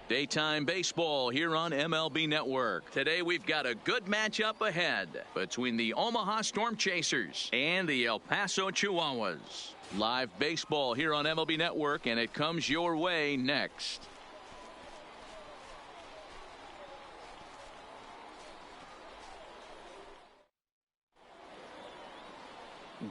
Daytime baseball here on MLB Network. Today we've got a good matchup ahead between the Omaha Storm Chasers and the El Paso Chihuahuas. Live baseball here on MLB Network, and it comes your way next.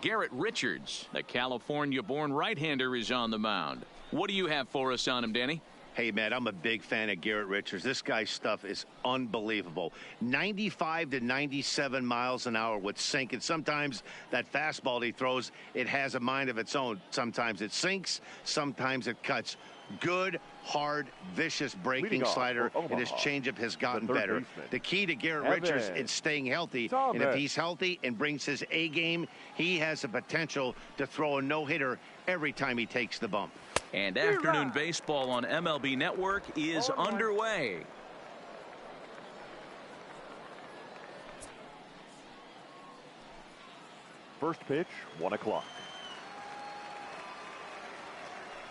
Garrett Richards, the California-born right-hander, is on the mound. What do you have for us on him, Danny? Hey, man, I'm a big fan of Garrett Richards. This guy's stuff is unbelievable. 95 to 97 miles an hour with sink. And sometimes that fastball he throws, it has a mind of its own. Sometimes it sinks. Sometimes it cuts. Good, hard, vicious breaking slider, and his changeup has gotten better. The key to Garrett Richards is staying healthy, and if he's healthy and brings his A game, he has the potential to throw a no-hitter every time he takes the bump. And afternoon baseball on MLB Network is underway. First pitch, 1 o'clock.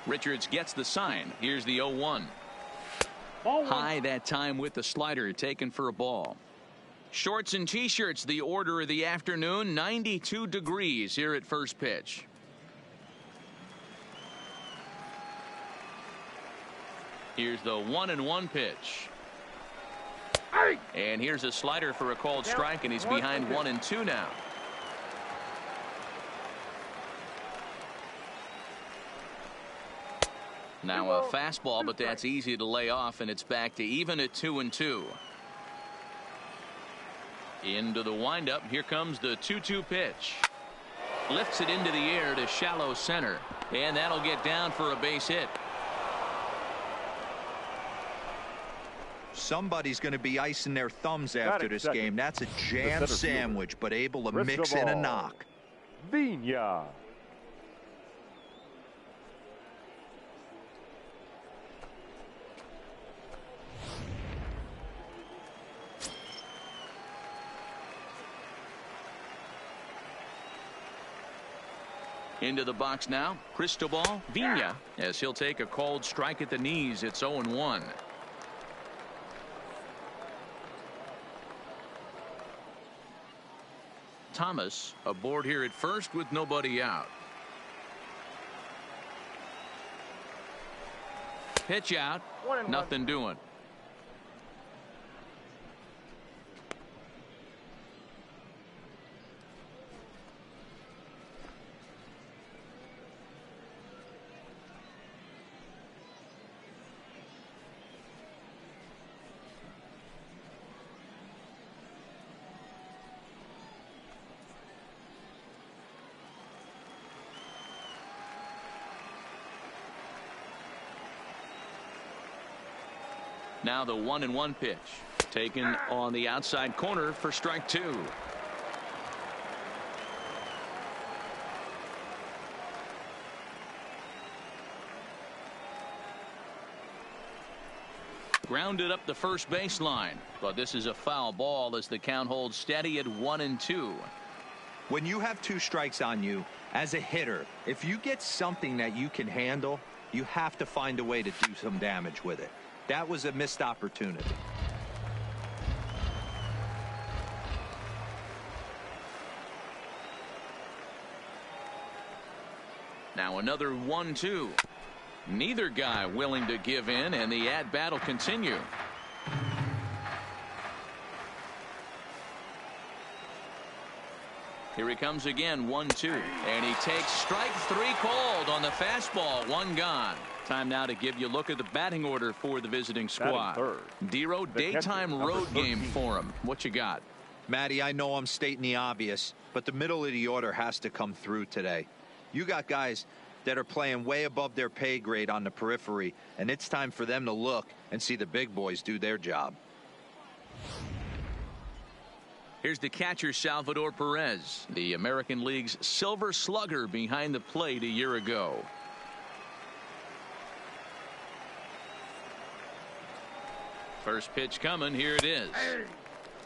Richards gets the sign. Here's the 0-1. High that time with the slider, taken for a ball. Shorts and T-shirts, the order of the afternoon. 92 degrees here at first pitch. Here's the 1-1 pitch. And here's a slider for a called strike, and he's behind 1-2 now. Now a fastball, but that's easy to lay off, and it's back to even at 2-2. Into the windup. Here comes the 2-2 pitch. Lifts it into the air to shallow center, and that'll get down for a base hit. Somebody's going to be icing their thumbs after this game. That's a jam sandwich, but able to mix in a knock. Vina. Into the box now, Cristobal Vina, as he'll take a called strike at the knees. It's 0-1. Thomas aboard here at first with nobody out. Pitch out. Nothing doing. Now the 1-1 pitch, taken on the outside corner for strike 2. Grounded up the first baseline, but this is a foul ball as the count holds steady at 1-2. When you have 2 strikes on you as a hitter, if you get something that you can handle, you have to find a way to do some damage with it. That was a missed opportunity. Now another 1-2. Neither guy willing to give in, and the at-bat will continue. Here he comes again, 1-2. And he takes strike 3 called on the fastball. 1 gone. Time now to give you a look at the batting order for the visiting squad. Dero, daytime road game for him. What you got? Matty, I know I'm stating the obvious, but the middle of the order has to come through today. You got guys that are playing way above their pay grade on the periphery, and it's time for them to look and see the big boys do their job. Here's the catcher, Salvador Perez, the American League's Silver Slugger behind the plate a year ago. First pitch coming. Here it is.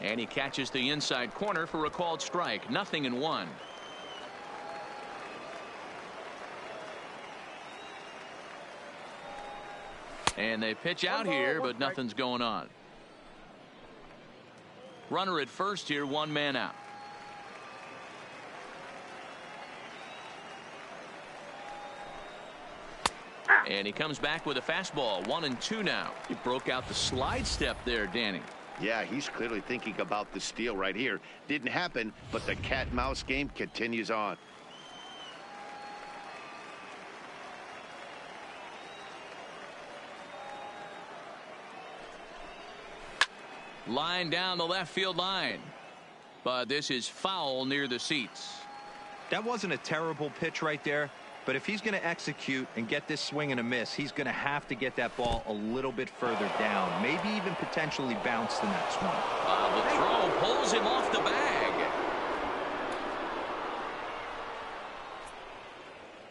And he catches the inside corner for a called strike. 0-1. And they pitch out here, but nothing's going on. Runner at first here, 1 man out. And he comes back with a fastball. 1-2 now. He broke out the slide step there, Danny. Yeah, he's clearly thinking about the steal right here. Didn't happen, but the cat-mouse game continues on. Line down the left field line. But this is foul near the seats. That wasn't a terrible pitch right there. But if he's going to execute and get this swing and a miss, he's going to have to get that ball a little bit further down. Maybe even potentially bounce the next one. The throw pulls him off the bag.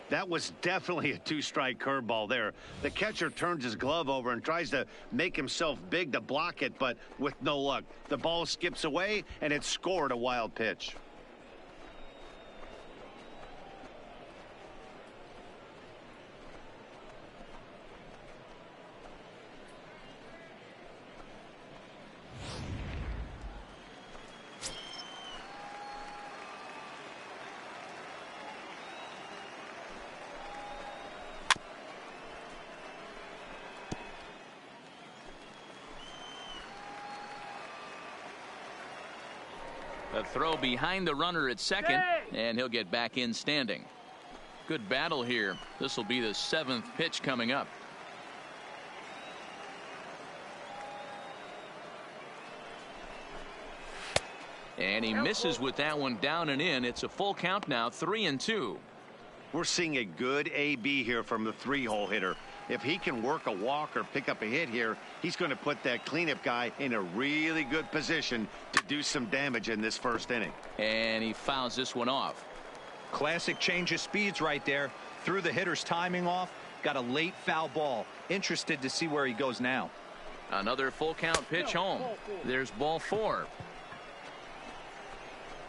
That was definitely a 2-strike curveball there. The catcher turns his glove over and tries to make himself big to block it, but with no luck. The ball skips away, and it scored a wild pitch. A throw behind the runner at second, and he'll get back in standing. Good battle here. This will be the 7th pitch coming up. And he misses with that one down and in. It's a full count now, 3-2. We're seeing a good AB here from the 3-hole hitter. If he can work a walk or pick up a hit here, he's going to put that cleanup guy in a really good position to do some damage in this first inning. And he fouls this one off. Classic change of speeds right there. Threw the hitter's timing off. Got a late foul ball. Interested to see where he goes now. Another full count pitch home. There's ball 4.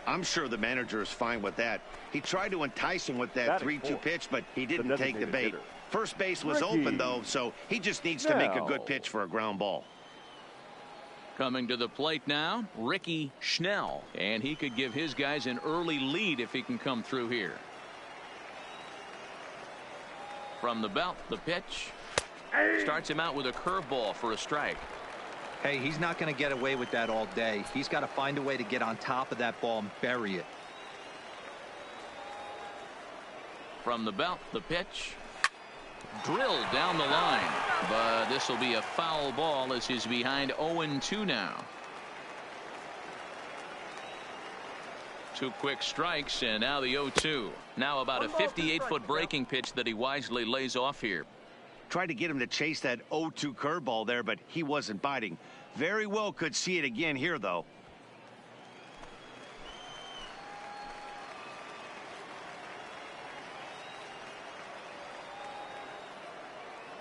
I'm sure the manager is fine with that. He tried to entice him with that 3-2 pitch, but he didn't take the bait. First base was open, though, so he just needs to make a good pitch for a ground ball. Coming to the plate now, Ricky Schnell. And he could give his guys an early lead if he can come through here. From the belt, the pitch. Starts him out with a curveball for a strike. Hey, he's not going to get away with that all day. He's got to find a way to get on top of that ball and bury it. From the belt, the pitch. Drilled down the line, but this will be a foul ball as he's behind 0-2 now. 2 quick strikes, and now the 0-2. Now about a 58-foot breaking pitch that he wisely lays off here. Tried to get him to chase that 0-2 curveball there, but he wasn't biting. Very well could see it again here, though.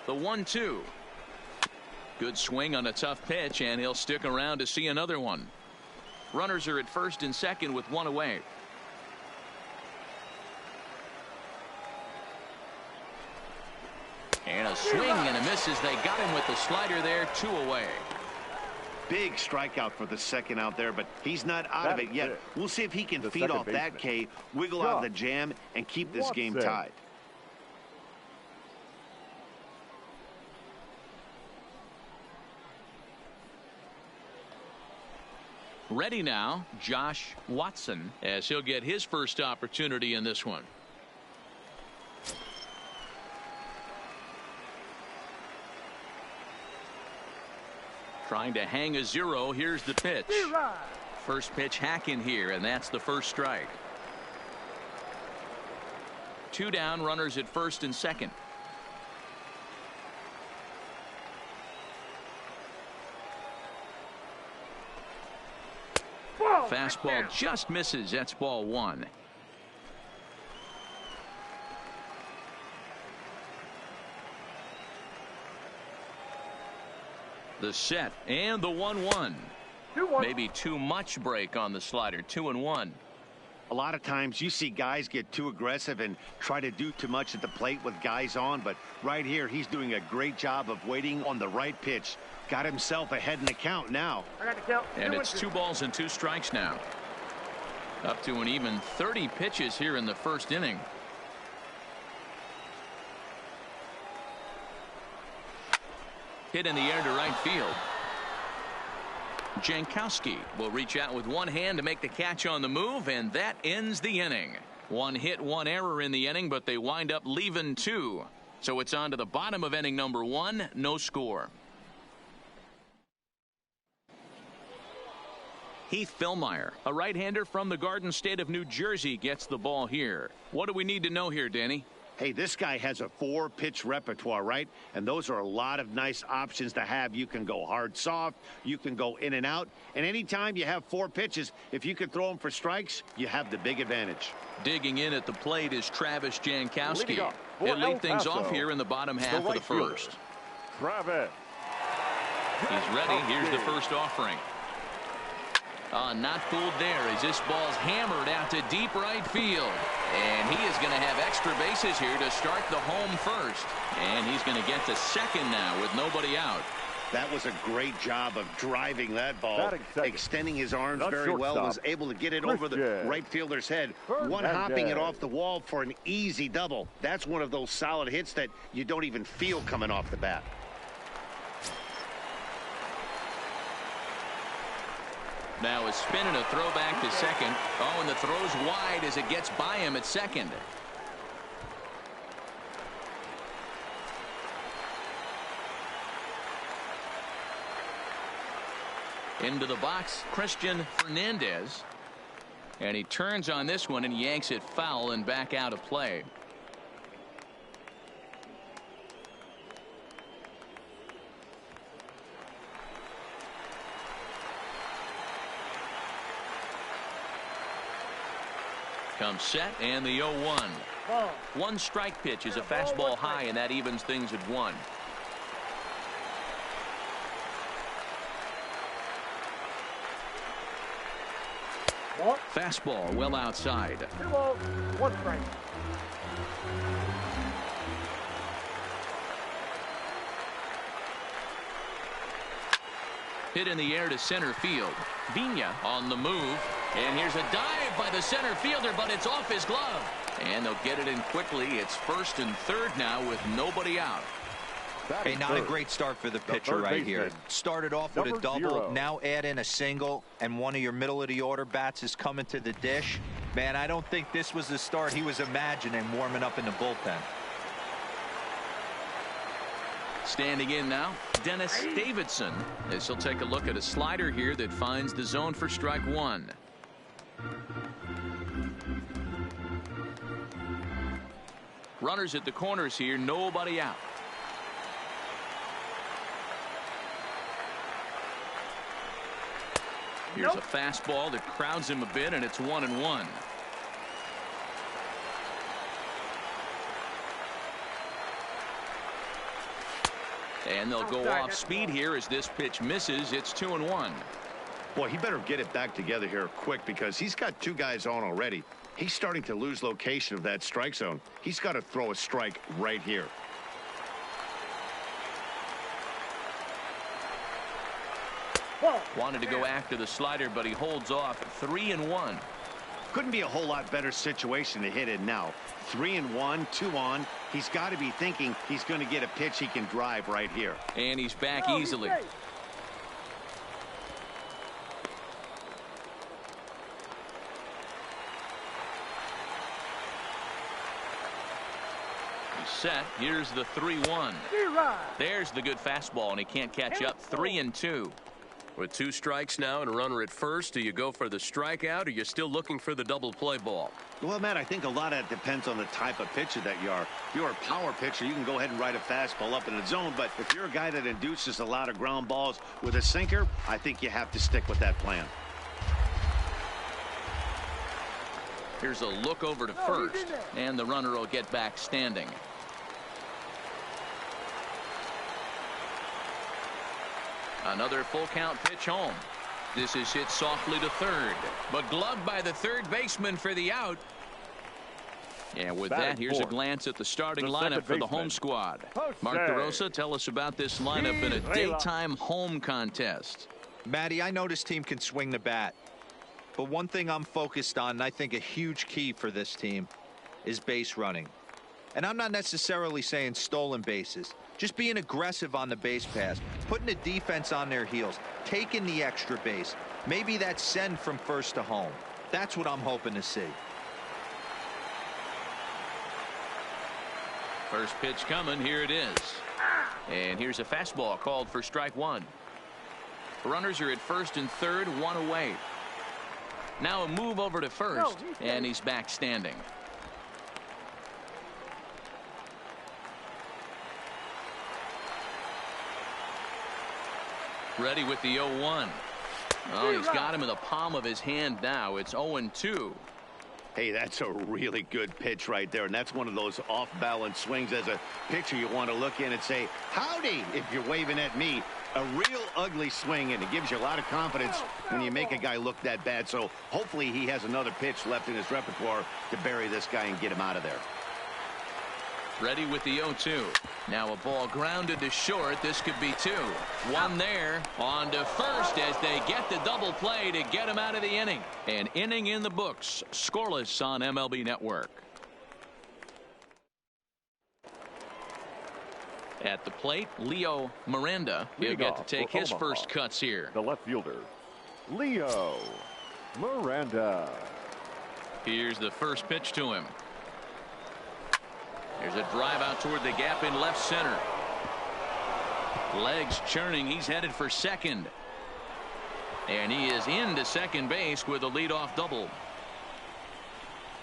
The 1-2. Good swing on a tough pitch, and he'll stick around to see another one. Runners are at first and second with 1 away. And a swing and a miss as they got him with the slider there. 2 away. Big strikeout for the second out there, but he's not out of it yet. We'll see if he can feed off that K, wiggle out of the jam, and keep this game tied. Ready now, Josh Watson, as he'll get his first opportunity in this one. Trying to hang a 0. Here's the pitch. First pitch hacking here, and that's the first strike. 2 down, runners at first and second. Fastball just misses. That's ball 1. The set and the 1-1. Maybe too much break on the slider. 2-1. A lot of times you see guys get too aggressive and try to do too much at the plate with guys on, but right here he's doing a great job of waiting on the right pitch. Got himself ahead in the count now. And it's 2 balls and 2 strikes now. Up to an even 30 pitches here in the first inning. Hit in the air to right field. Jankowski will reach out with one hand to make the catch on the move, and that ends the inning. 1 hit, 1 error in the inning, but they wind up leaving 2. So it's on to the bottom of inning number 1, no score. Heath Fillmyer, a right-hander from the Garden State of New Jersey, gets the ball here. What do we need to know here, Danny? Hey, this guy has a 4-pitch repertoire, right? And those are a lot of nice options to have. You can go hard, soft. You can go in and out. And anytime you have 4 pitches, if you can throw them for strikes, you have the big advantage. Digging in at the plate is Travis Jankowski. He'll lead things off here in the bottom half of the first. Travis. He's ready. Here's the first offering. Not fooled there as this ball's hammered out to deep right field. And he is going to have extra bases here to start the home first. And he's going to get to second now with nobody out. That was a great job of driving that ball, extending his arms very well, was able to get it over the right fielder's head, one-hopping it off the wall for an easy double. That's one of those solid hits that you don't even feel coming off the bat. Now a spin and a throw back to second. Oh, and the throw's wide as it gets by him at second. Into the box, Christian Fernandez. And he turns on this one and yanks it foul and back out of play. Comes set and the 0-1. 1 strike pitch is a fastball high, and that evens things at 1. Fastball well outside. 2 balls, 1 strike. Hit in the air to center field. Vina on the move. And here's a dive by the center fielder, but it's off his glove. And they'll get it in quickly. It's first and third now with nobody out. Hey, not a great start for the pitcher right here. Started off with a double, now add in a single, and one of your middle-of-the-order bats is coming to the dish. Man, I don't think this was the start he was imagining warming up in the bullpen. Standing in now, Dennis Davidson. As he'll take a look at a slider here that finds the zone for strike 1. Runners at the corners here, nobody out. Here's a fastball that crowds him a bit, and it's 1-1. And they'll go off speed here as this pitch misses. It's 2-1. Boy, he better get it back together here quick because he's got 2 guys on already. He's starting to lose location of that strike zone. He's got to throw a strike right here. Wanted to go after the slider, but he holds off. 3-1. Couldn't be a whole lot better situation to hit in now. 3-1, 2 on. He's got to be thinking he's going to get a pitch he can drive right here. And he's back easily. He's set. Here's the 3-1. There's the good fastball, and he can't catch up. 3-2. With 2 strikes now and a runner at first, do you go for the strikeout, or you're still looking for the double play ball? Well, Matt, I think a lot of it depends on the type of pitcher that you are. If you're a power pitcher, you can go ahead and ride a fastball up in the zone. But if you're a guy that induces a lot of ground balls with a sinker, I think you have to stick with that plan. Here's a look over to first, and the runner will get back standing. Another full count pitch home. This is hit softly to third, but gloved by the third baseman for the out. And with that, here's a glance at the starting lineup for the home squad. Mark DeRosa, tell us about this lineup in a daytime home contest. Matty, I know this team can swing the bat. But one thing I'm focused on, and I think a huge key for this team, is base running. And I'm not necessarily saying stolen bases. Just being aggressive on the base pass, putting the defense on their heels, taking the extra base. Maybe that send from first to home. That's what I'm hoping to see. First pitch coming. Here it is. And here's a fastball called for strike one. Runners are at first and third, one away. Now a move over to first, and he's back standing. Ready with the 0-1. Oh, he's got him in the palm of his hand now. It's 0-2. Hey, that's a really good pitch right there, and that's one of those off-balance swings. As a pitcher, you want to look in and say, howdy, if you're waving at me. A real ugly swing, and it gives you a lot of confidence when you make a guy look that bad. So hopefully he has another pitch left in his repertoire to bury this guy and get him out of there. Ready with the 0-2. Now a ball grounded to short. This could be two. One there. On to first as they get the double play to get him out of the inning. An inning in the books. Scoreless on MLB Network. At the plate, Leo Miranda. He'll get to take his first cuts here. The left fielder, Leo Miranda. Here's the first pitch to him. There's a drive out toward the gap in left center. Legs churning. He's headed for second. And he is into second base with a leadoff double.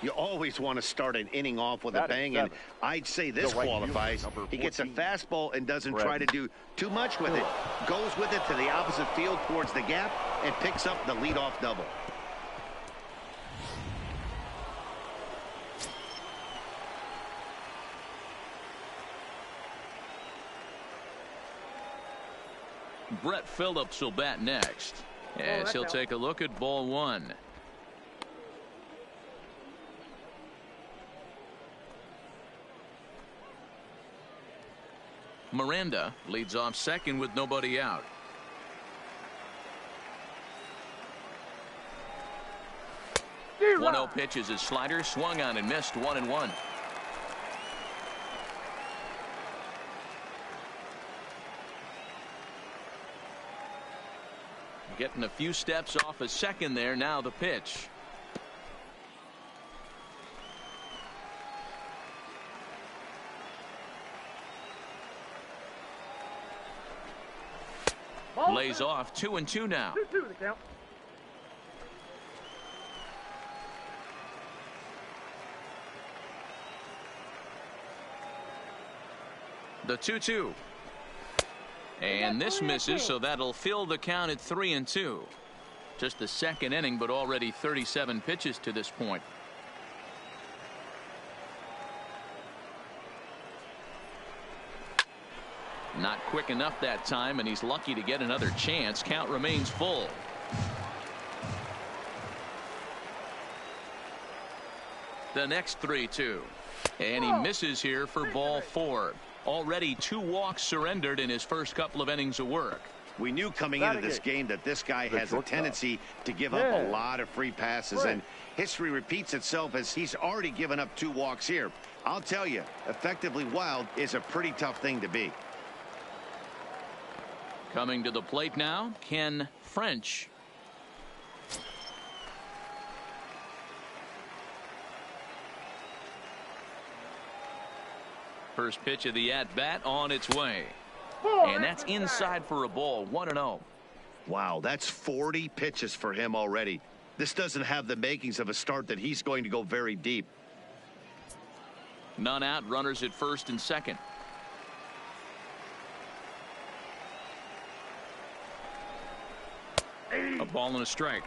You always want to start an inning off with a bang, and I'd say this qualifies. He gets a fastball and doesn't try to do too much with it. Goes with it to the opposite field towards the gap and picks up the leadoff double. Brett Phillips will bat next as he'll take a look at ball one. Miranda leads off second with nobody out. Zero. 1-0 pitch is his slider, swung on and missed. 1-1. Getting a few steps off a second there. Now the pitch. Lays off 2-2 now. 2-2 the count. The 2-2. And this misses, so that'll fill the count at 3-2. Just the second inning, but already 37 pitches to this point. Not quick enough that time, and he's lucky to get another chance. Count remains full. The next 3-2. And he misses here for ball four. Already 2 walks surrendered in his first couple of innings of work. We knew coming into this game that this guy has a tendency to give up a lot of free passes, and history repeats itself as he's already given up 2 walks here. I'll tell you, effectively wild is a pretty tough thing to be. Coming to the plate now, Ken French. First pitch of the at-bat on its way. And that's inside for a ball. 1-0. Wow, that's 40 pitches for him already. This doesn't have the makings of a start that he's going to go very deep. None out, runners at first and second. A ball and a strike.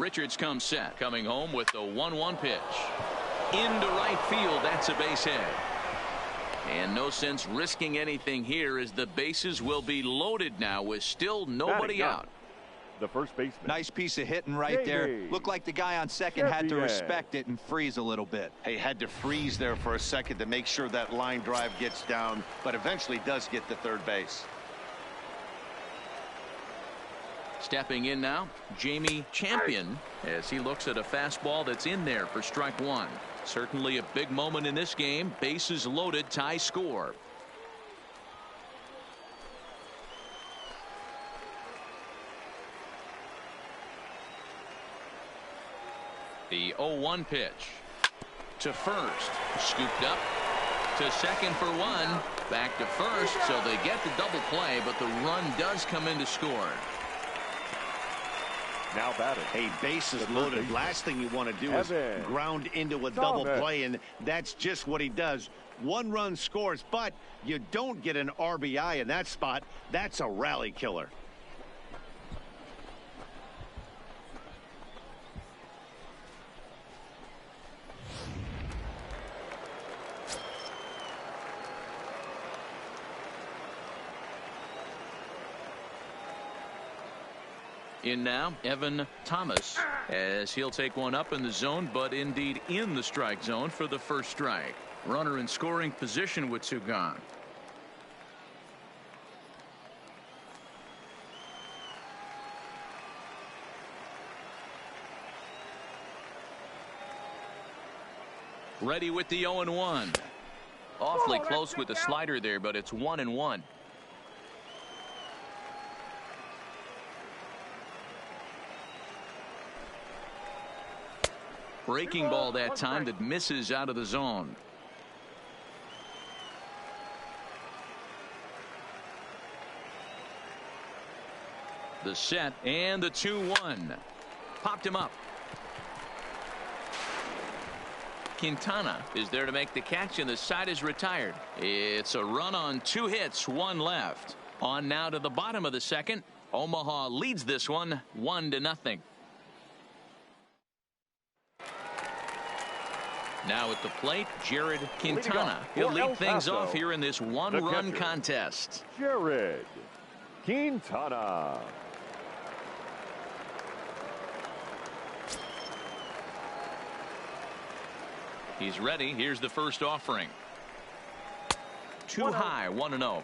Richards comes set. Coming home with the 1-1 pitch. Into right field. That's a base hit. And no sense risking anything here as the bases will be loaded now with still nobody out. The first baseman. Nice piece of hitting right there. Looked like the guy on second had to respect it and freeze a little bit. He had to freeze there for a second to make sure that line drive gets down, but eventually does get to third base. Stepping in now, Jamie Champion, as he looks at a fastball that's in there for strike one. Certainly a big moment in this game. Bases loaded, tie score. The 0-1 pitch to first, scooped up to second for one, back to first, so they get the double play, but the run does come in to score. Now batting. Hey, bases loaded. Last thing you want to do is ground into a double play, and that's just what he does. One run scores, but you don't get an RBI in that spot. That's a rally killer. In now, Evan Thomas, as he'll take one up in the zone, but indeed in the strike zone for the first strike. Runner in scoring position with two gone. Ready with the 0-1. Awfully close with the slider there, but it's 1-1. Breaking ball that time that misses out of the zone. The set and the 2-1. Popped him up. Quintana is there to make the catch, and the side is retired. It's a run on 2 hits, 1 left. On now to the bottom of the second. Omaha leads this one 1-0. Now at the plate, Jared Quintana. He'll lead things off here in this one-run contest. Jared Quintana. He's ready. Here's the first offering. Too high, 1-0.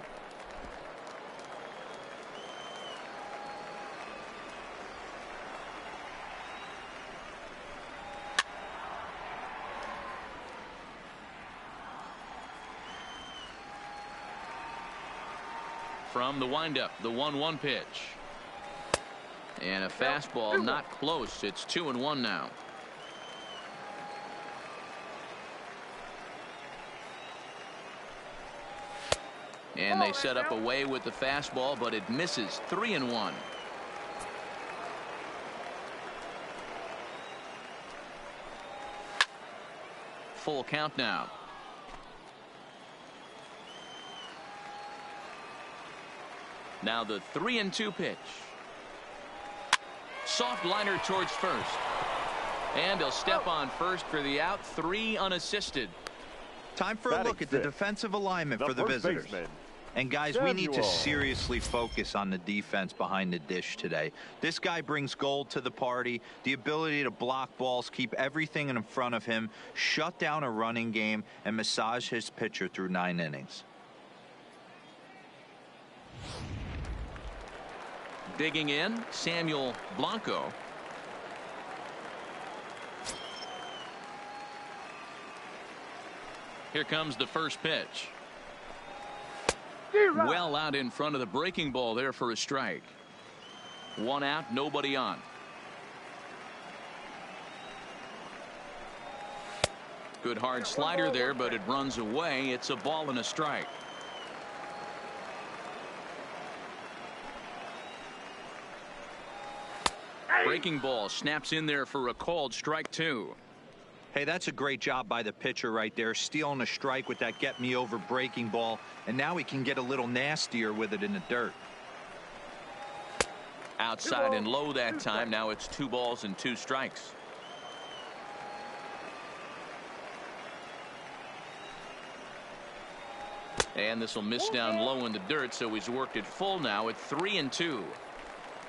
From the windup, the 1-1 pitch. And a fastball not close. It's 2-1 now. And they set up away with the fastball, but it misses. 3-1. Full count now. Now the 3-2 pitch. Soft liner towards first. And he'll step on first for the out. 3 unassisted. Time for a look at the defensive alignment for the visitors. And guys, we need to seriously focus on the defense behind the dish today. This guy brings gold to the party. The ability to block balls, keep everything in front of him, shut down a running game, and massage his pitcher through 9 innings. Digging in, Samuel Blanco. Here comes the first pitch. Well out in front of the breaking ball there for a strike. 1 out, nobody on. Good hard slider there, but it runs away. It's a ball and a strike. Breaking ball snaps in there for a called strike 2. Hey, that's a great job by the pitcher right there, stealing a strike with that get me over breaking ball, and now he can get a little nastier with it in the dirt. Outside and low that time. Now it's 2 balls and 2 strikes. And this will miss down low in the dirt, so he's worked it full now at 3-2.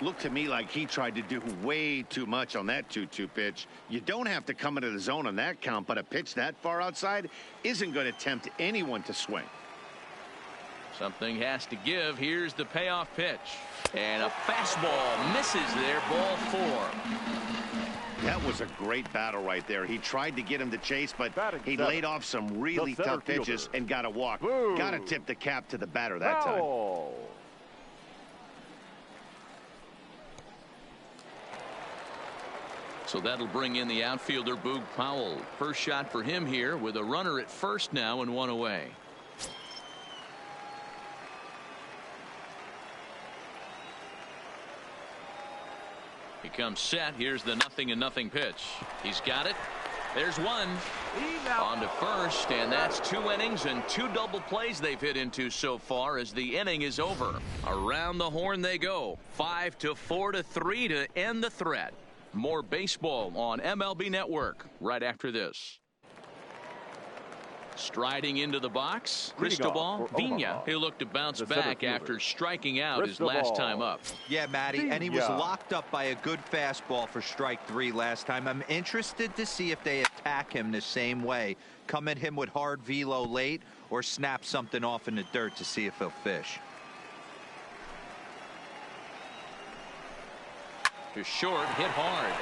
Looked to me like he tried to do way too much on that 2-2 pitch. You don't have to come into the zone on that count, but a pitch that far outside isn't going to tempt anyone to swing. Something has to give. Here's the payoff pitch. And a fastball misses there, ball 4. That was a great battle right there. He tried to get him to chase, but he laid off some really tough pitches and got a walk. Got to tip the cap to the batter that time. So that'll bring in the outfielder, Boog Powell. First shot for him here with a runner at first now and 1 away. He comes set. Here's the 0-0 pitch. He's got it. There's one. On to first, and that's 2 innings and 2 double plays they've hit into so far as the inning is over. Around the horn they go. 5-4-3 to end the threat. More baseball on MLB Network right after this. Striding into the box, Cristobal Vina. He'll look to bounce back after striking out his last time up. Yeah, Matty, and he was locked up by a good fastball for strike 3 last time. I'm interested to see if they attack him the same way. Come at him with hard velo late or snap something off in the dirt to see if he'll fish. To short, hit hard.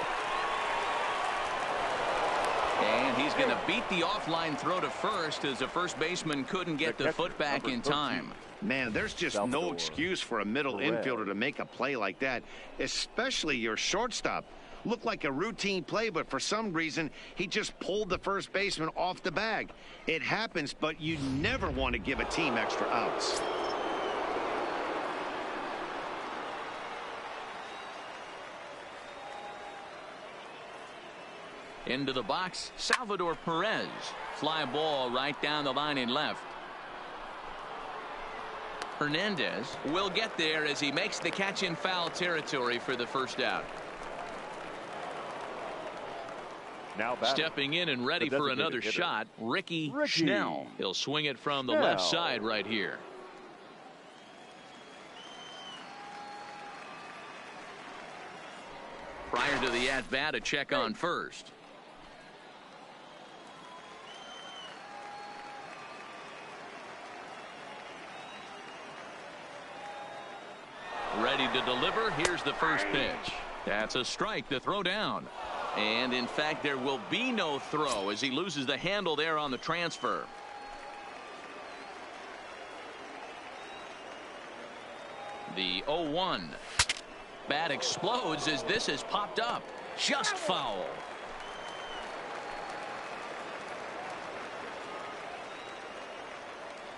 And he's going to beat the offline throw to first as the first baseman couldn't get the foot back in time. Man, there's just no excuse for a middle infielder to make a play like that, especially your shortstop. Looked like a routine play, but for some reason, he just pulled the first baseman off the bag. It happens, but you never want to give a team extra outs. Into the box, Salvador Perez. Fly ball right down the line in left. Hernandez will get there as he makes the catch in foul territory for the first out. Now stepping in and ready for another shot, Ricky Schnell. He'll swing it from the left side right here. Prior to the at-bat, a check on first. Ready to deliver. Here's the first pitch. That's a strike to throw down. And in fact, there will be no throw as he loses the handle there on the transfer. The 0-1. Bat explodes as this has popped up. Just foul.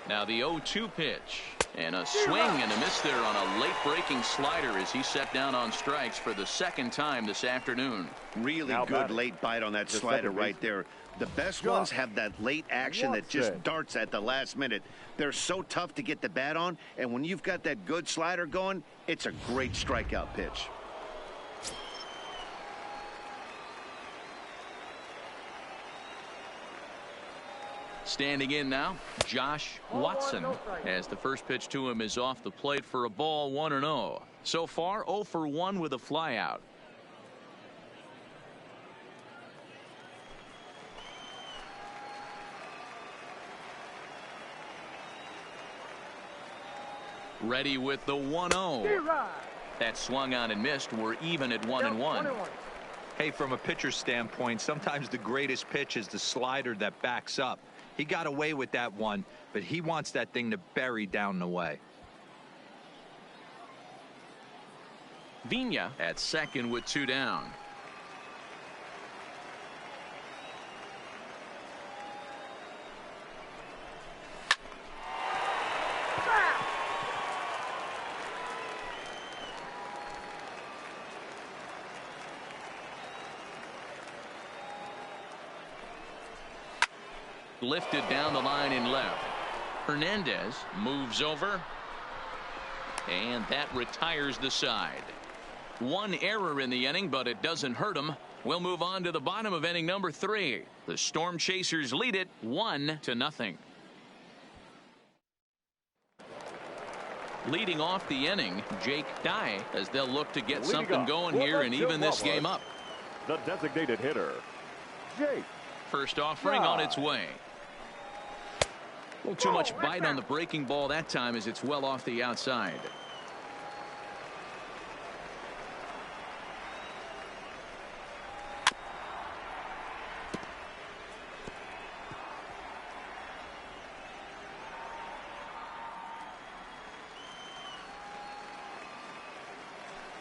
Now the 0-2 pitch. And a swing and a miss there on a late breaking slider as he set down on strikes for the second time this afternoon. Really good late bite on that slider right there. The best ones have that late action that just darts at the last minute. They're so tough to get the bat on, and when you've got that good slider going, it's a great strikeout pitch. Standing in now, Josh Watson, as the first pitch to him is off the plate for a ball, 1-0. So far 0 for 1 with a flyout. Ready with the 1-0. That swung on and missed. We're even at 1-1. Hey, from a pitcher's standpoint, sometimes the greatest pitch is the slider that backs up. He got away with that one, but he wants that thing to bury down the way. Vina at second with 2 down. Lifted down the line in left. Hernandez moves over, and that retires the side. One error in the inning, but it doesn't hurt him. We'll move on to the bottom of inning number 3. The Storm Chasers lead it 1-0. Leading off the inning, Jake Dye, as they'll look to get something going here and even this game up. The designated hitter, Jake. First offering on its way. A little too much bite on the breaking ball that time as it's well off the outside.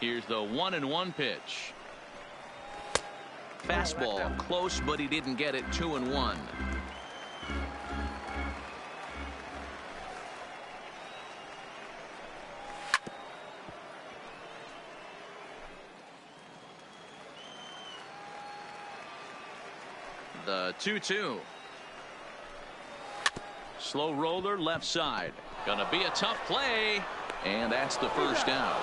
Here's the 1-1 pitch. Fastball close, but he didn't get it. 2-1. The 2-2. Slow roller left side. Gonna be a tough play, and that's the first out.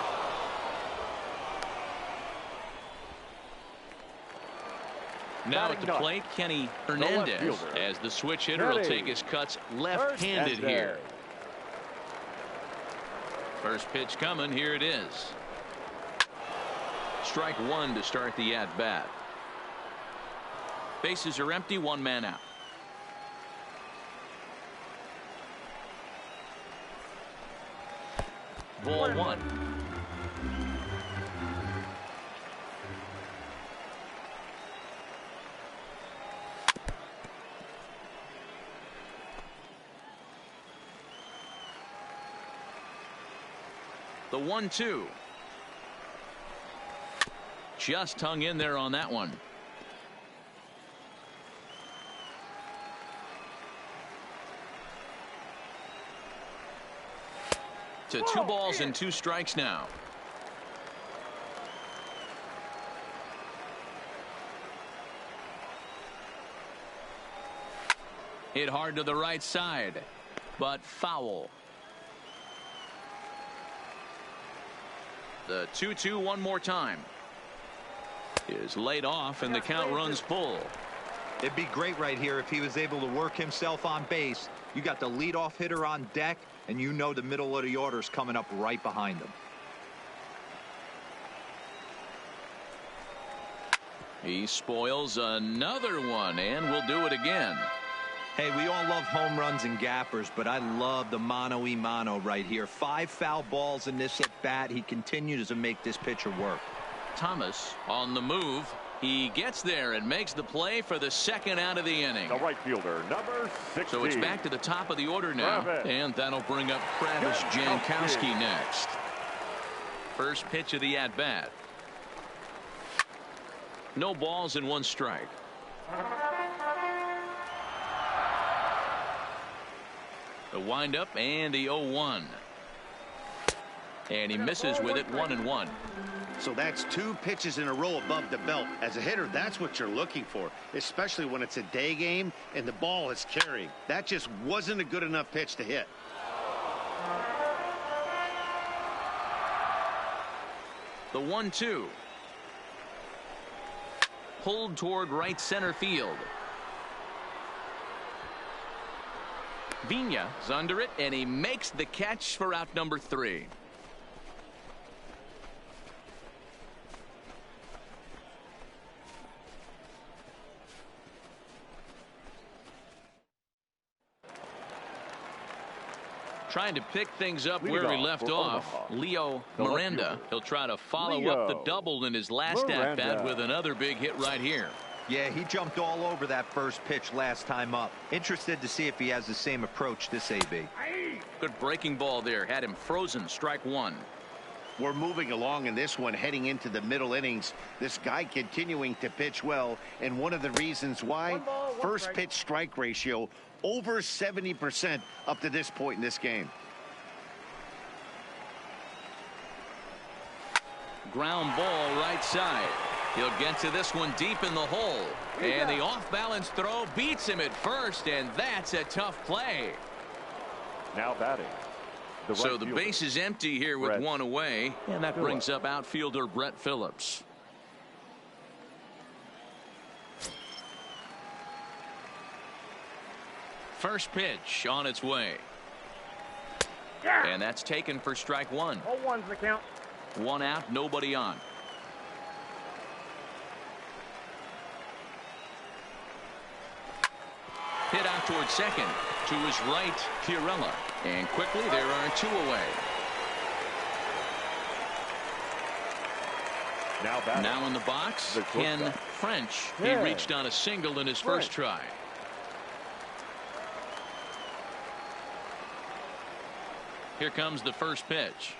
Now at the plate, Kenny Hernandez, as the switch hitter will take his cuts left-handed here. First pitch coming. Here it is. Strike one to start the at-bat. Bases are empty, one man out. Ball one. The 1-2. Just hung in there on that one. To 2 balls and 2 strikes now. Hit hard to the right side, but foul. The 2-2 one more time is laid off, and the count runs full. It'd be great right here if he was able to work himself on base. You got the leadoff hitter on deck, and you know the middle of the order is coming up right behind him. He spoils another one, and will do it again. Hey, we all love home runs and gappers, but I love the mano-y-mano right here. 5 foul balls in this at-bat. He continues to make this pitcher work. Thomas on the move. He gets there and makes the play for the second out of the inning. The right fielder, number 16. So it's back to the top of the order now, and that'll bring up Travis Jankowski next. First pitch of the at-bat. No balls and 1 strike. The windup and the 0-1. And he misses with it. 1-1. So that's 2 pitches in a row above the belt. As a hitter, that's what you're looking for, especially when it's a day game and the ball is carrying. That just wasn't a good enough pitch to hit. The 1-2. Pulled toward right center field. Vigna is under it, and he makes the catch for out number 3. Trying to pick things up where we left off. Leo Miranda. He'll try to follow up the double in his last at-bat with another big hit right here. Yeah, he jumped all over that first pitch last time up. Interested to see if he has the same approach this AB. Good breaking ball there. Had him frozen. Strike 1. We're moving along in this one, heading into the middle innings. This guy continuing to pitch well, and one of the reasons why, first pitch strike ratio over 70% up to this point in this game. Ground ball right side. He'll get to this one deep in the hole, and the off-balance throw beats him at first, and that's a tough play. Now batting, So the base is empty here with one away, and that brings up outfielder Brett Phillips. First pitch on its way. And that's taken for strike one. 0-1's the count. One out, nobody on. Hit out towards second. To his right, Chiarella. And quickly there are two away. Now in the box, Ken French. He reached on a single in his first try. Here comes the first pitch.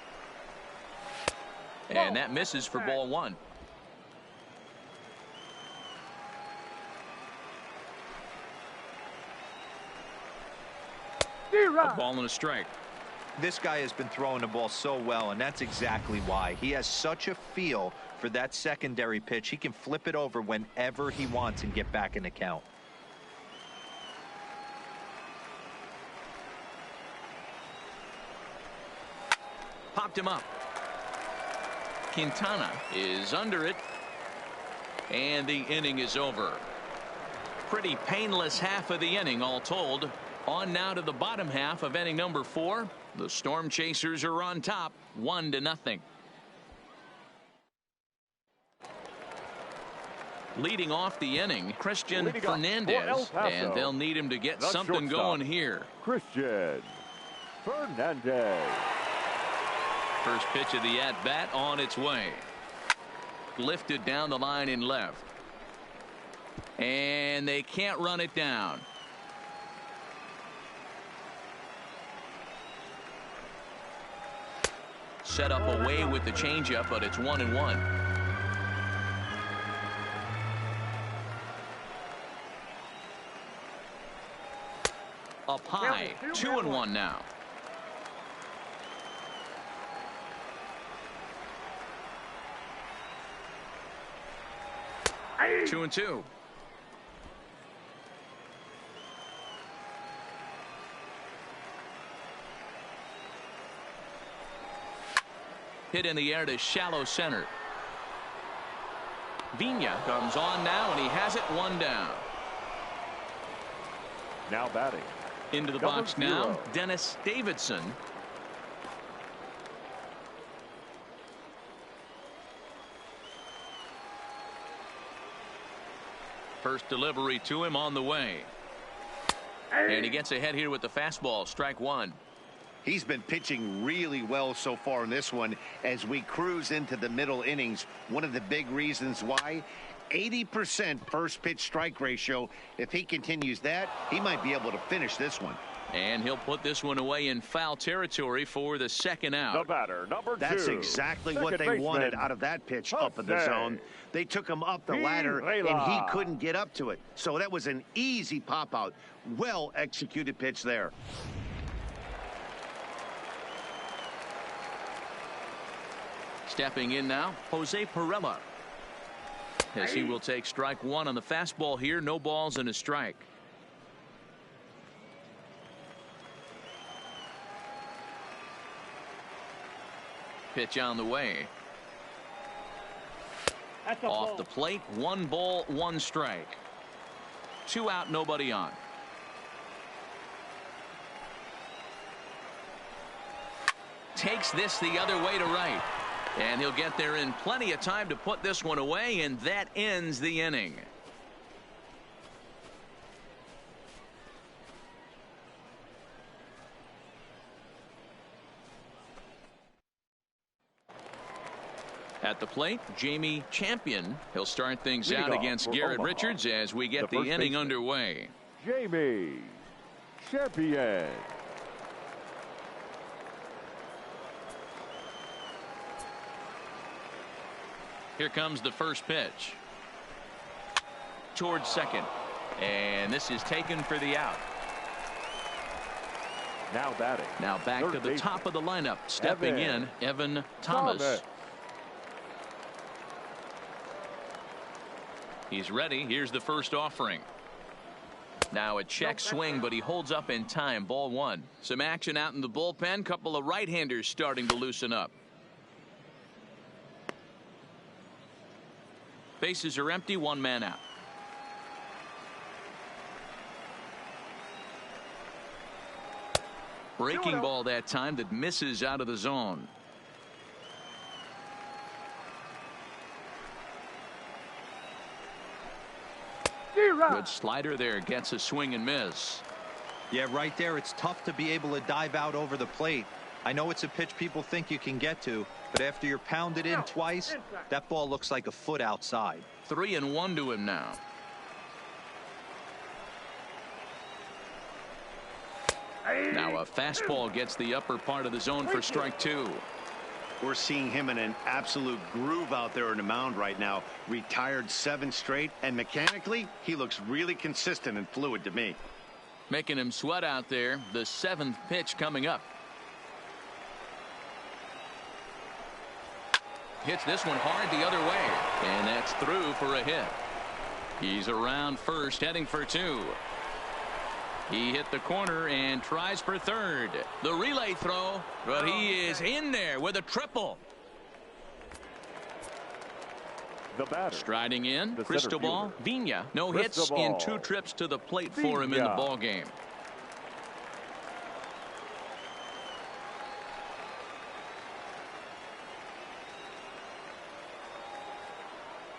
And that misses for ball one. A ball and a strike. This guy has been throwing the ball so well, and that's exactly why. He has such a feel for that secondary pitch. He can flip it over whenever he wants and get back in the count. Popped him up. Quintana is under it. And the inning is over. Pretty painless half of the inning all told. On now to the bottom half of inning number 4. The Storm Chasers are on top 1-0. Leading off the inning, Christian Fernandez, and they'll need him to get something going here. Christian Fernandez. First pitch of the at-bat on its way. Lifted down the line in left. And they can't run it down. Set up away with the changeup, but it's 1-1. Up high, 2-1 now. Hey. 2-2. Hit in the air to shallow center. Vina comes on now, and he has it one down. Now batting. Into the box now, Dennis Davidson. First delivery to him on the way. And he gets ahead here with the fastball, strike one. He's been pitching really well so far in this one as we cruise into the middle innings. One of the big reasons why, 80% first pitch strike ratio. If he continues that, he might be able to finish this one. And he'll put this one away in foul territory for the second out. The batter, number 2. That's exactly what they wanted out of that pitch up in the zone. They took him up the ladder, and he couldn't get up to it. So that was an easy pop out. Well executed pitch there. Stepping in now, Jose Pirela. As he will take strike one on the fastball here. No balls and a strike. Pitch on the way. Off the plate, 1 ball, 1 strike. 2 out, nobody on. Takes this the other way to right. And he'll get there in plenty of time to put this one away, and that ends the inning. At the plate, Jamie Champion. He'll start things out against Garrett Richards as we get the inning underway. Jamie Champion. Here comes the first pitch. Towards second. And this is taken for the out. Now batting. Now back to the top of the lineup. Stepping in, Evan Thomas. He's ready. Here's the first offering. Now a check swing, but he holds up in time. Ball one. Some action out in the bullpen. Couple of right-handers starting to loosen up. Bases are empty. One man out. Breaking ball that time that misses out of the zone. Good slider there, gets a swing and miss. Yeah, right there, it's tough to be able to dive out over the plate. I know it's a pitch people think you can get to, but after you're pounded in twice, that ball looks like a foot outside. 3-1 to him now. Now a fastball gets the upper part of the zone for strike two. We're seeing him in an absolute groove out there in the mound right now. Retired 7 straight, and mechanically, he looks really consistent and fluid to me. Making him sweat out there. The 7th pitch coming up. Hits this one hard the other way, and that's through for a hit. He's around first, heading for 2. He hit the corner and tries for third. The relay throw, but he is in there with a triple. The batter. Striding in, Cristobal Vina. No hits Cristobal in 2 trips to the plate for him in the ball game.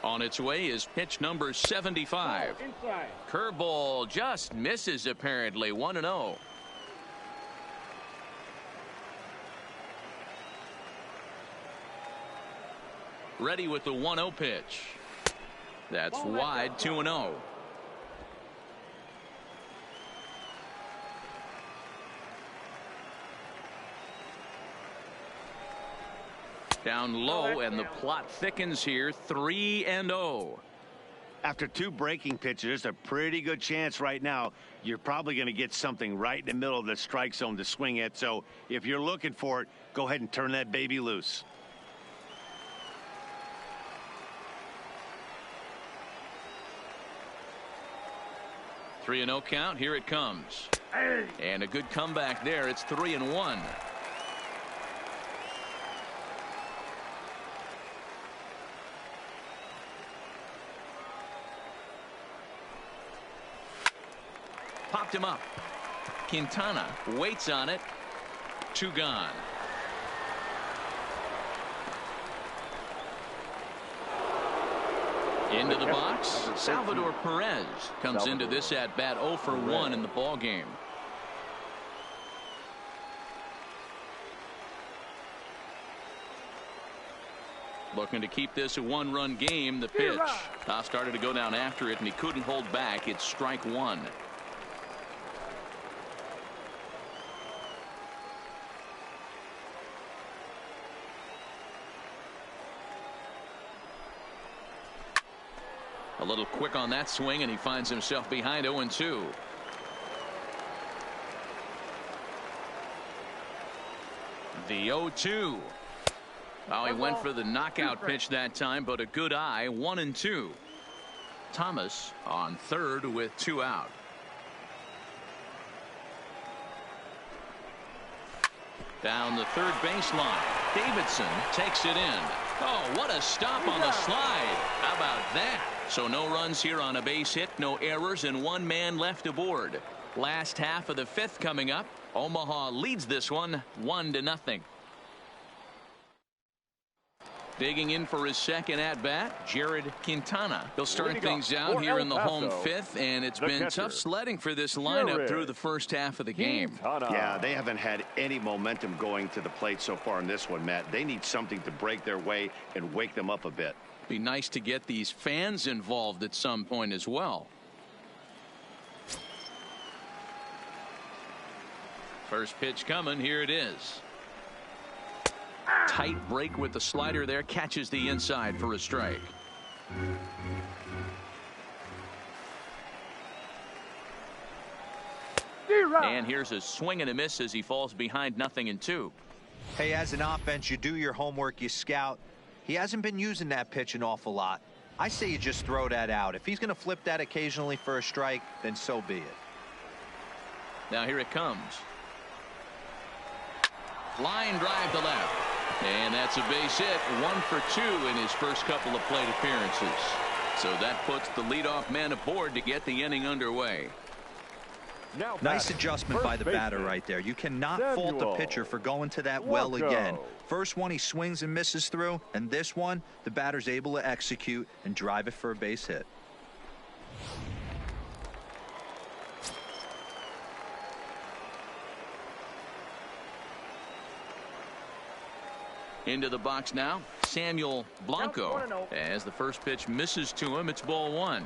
On its way is pitch number 75. Curveball just misses apparently. 1-0. Ready with the 1-0 pitch. That's wide. 2-0. Down low, and the plot thickens here. 3-0. After 2 breaking pitches, there's a pretty good chance right now you're probably going to get something right in the middle of the strike zone to swing at. So if you're looking for it, go ahead and turn that baby loose. – 3-0 count. Here it comes. And a good comeback there. It's 3-1. Popped him up. Quintana waits on it. 2 gone. Into the box. Salvador Perez comes into this at bat 0 for 1 in the ball game. Looking to keep this a 1-run game. The pitch. Started to go down after it, and he couldn't hold back. It's strike 1. A little quick on that swing, and he finds himself behind 0-2. The 0-2. He went for the knockout pitch that time, but a good eye. 1-2. Thomas on third with 2 out. Down the third baseline. Davidson takes it in. Oh, what a stop on the slide. How about that? So no runs here on a base hit, no errors, and 1 man left aboard. Last half of the 5th coming up. Omaha leads this one 1-0. Digging in for his second at bat, Jared Quintana. He'll start things out here in the home 5th, and it's been tough sledding for this lineup through the first half of the game. Yeah, they haven't had any momentum going to the plate so far in this one, Matt. They need something to break their way and wake them up a bit. Be nice to get these fans involved at some point as well. First pitch coming. Here it is. Tight break with the slider there. Catches the inside for a strike. And here's a swing and a miss as he falls behind 0-2. Hey, as an offense, you do your homework, you scout. He hasn't been using that pitch an awful lot. I say you just throw that out. If he's going to flip that occasionally for a strike, then so be it. Now here it comes. Line drive to left. And that's a base hit. 1 for 2 in his first couple of plate appearances. So that puts the leadoff man aboard to get the inning underway. Now nice adjustment by the batter right there. You cannot fault the pitcher for going to that well again. First one he swings and misses through, and this one the batter's able to execute and drive it for a base hit. Into the box now, Samuel Blanco. As the first pitch misses to him, it's ball 1.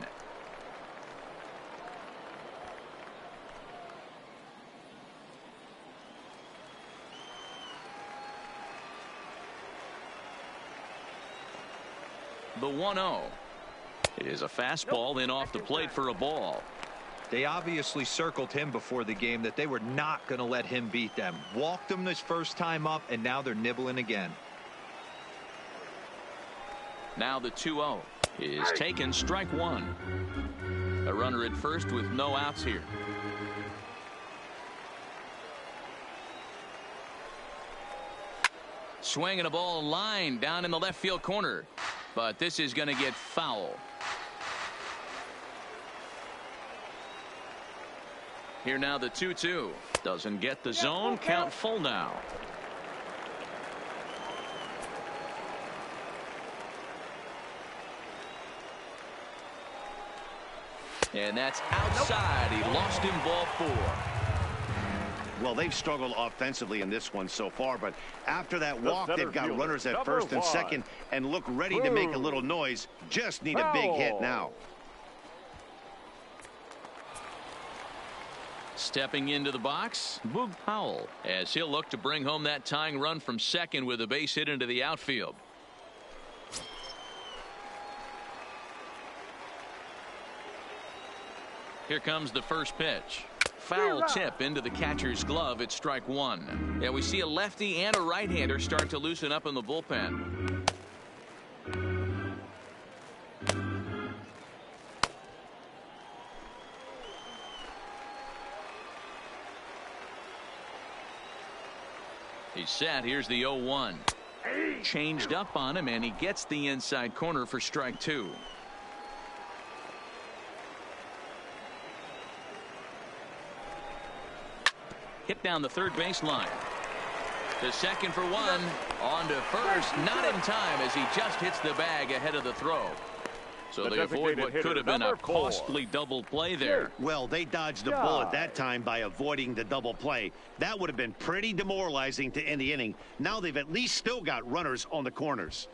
The 1-0 is a fastball in off the plate for a ball. They obviously circled him before the game that they were not going to let him beat them. Walked him this first time up, and now they're nibbling again. Now the 2-0 is taken, strike 1. A runner at first with no outs here. Swinging a ball line down in the left field corner. But this is going to get foul. Here now the 2-2. Doesn't get the zone. Count full now. And that's outside. He lost him, ball 4. Well, they've struggled offensively in this one so far, but after that walk, they've got runners at first and second and look ready to make a little noise. Just need a big hit now. Stepping into the box, Boog Powell, as he'll look to bring home that tying run from second with a base hit into the outfield. Here comes the first pitch. Foul tip into the catcher's glove. It's strike 1. Yeah, we see a lefty and a right-hander start to loosen up in the bullpen. He's set. Here's the 0-1. Changed up on him, and he gets the inside corner for strike 2. Hit down the third base line. To second for 1. On to first. Not in time as he just hits the bag ahead of the throw. So they avoid what could have been a costly double play there. Well, they dodged the bullet that time by avoiding the double play. That would have been pretty demoralizing to end the inning. Now they've at least still got runners on the corners.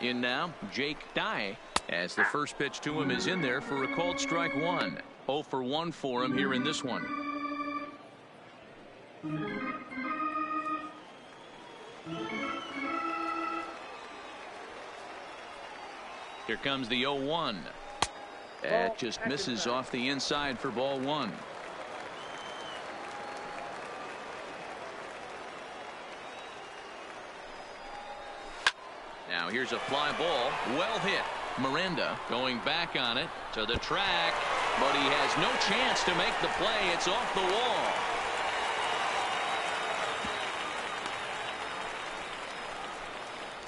In now, Jake Dye, as the first pitch to him is in there for a called strike 1. 0 for 1 for him here in this one. Here comes the 0-1. That just misses off the inside for ball 1. Now here's a fly ball, well hit. Miranda going back on it to the track, but he has no chance to make the play. It's off the wall.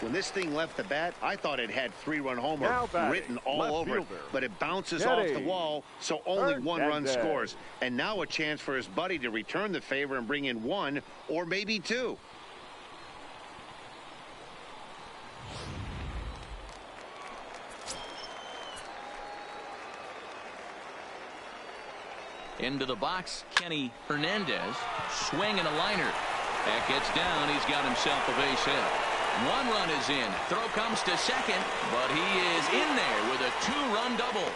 When this thing left the bat, I thought it had 3-run homer written all over it, but it bounces off the wall, so only 1 run scores. And now a chance for his buddy to return the favor and bring in 1 or maybe 2. Into the box, Kenny Hernandez, swinging a liner. That gets down. He's got himself a base hit. 1 run is in. Throw comes to second, but he is in there with a 2-run double.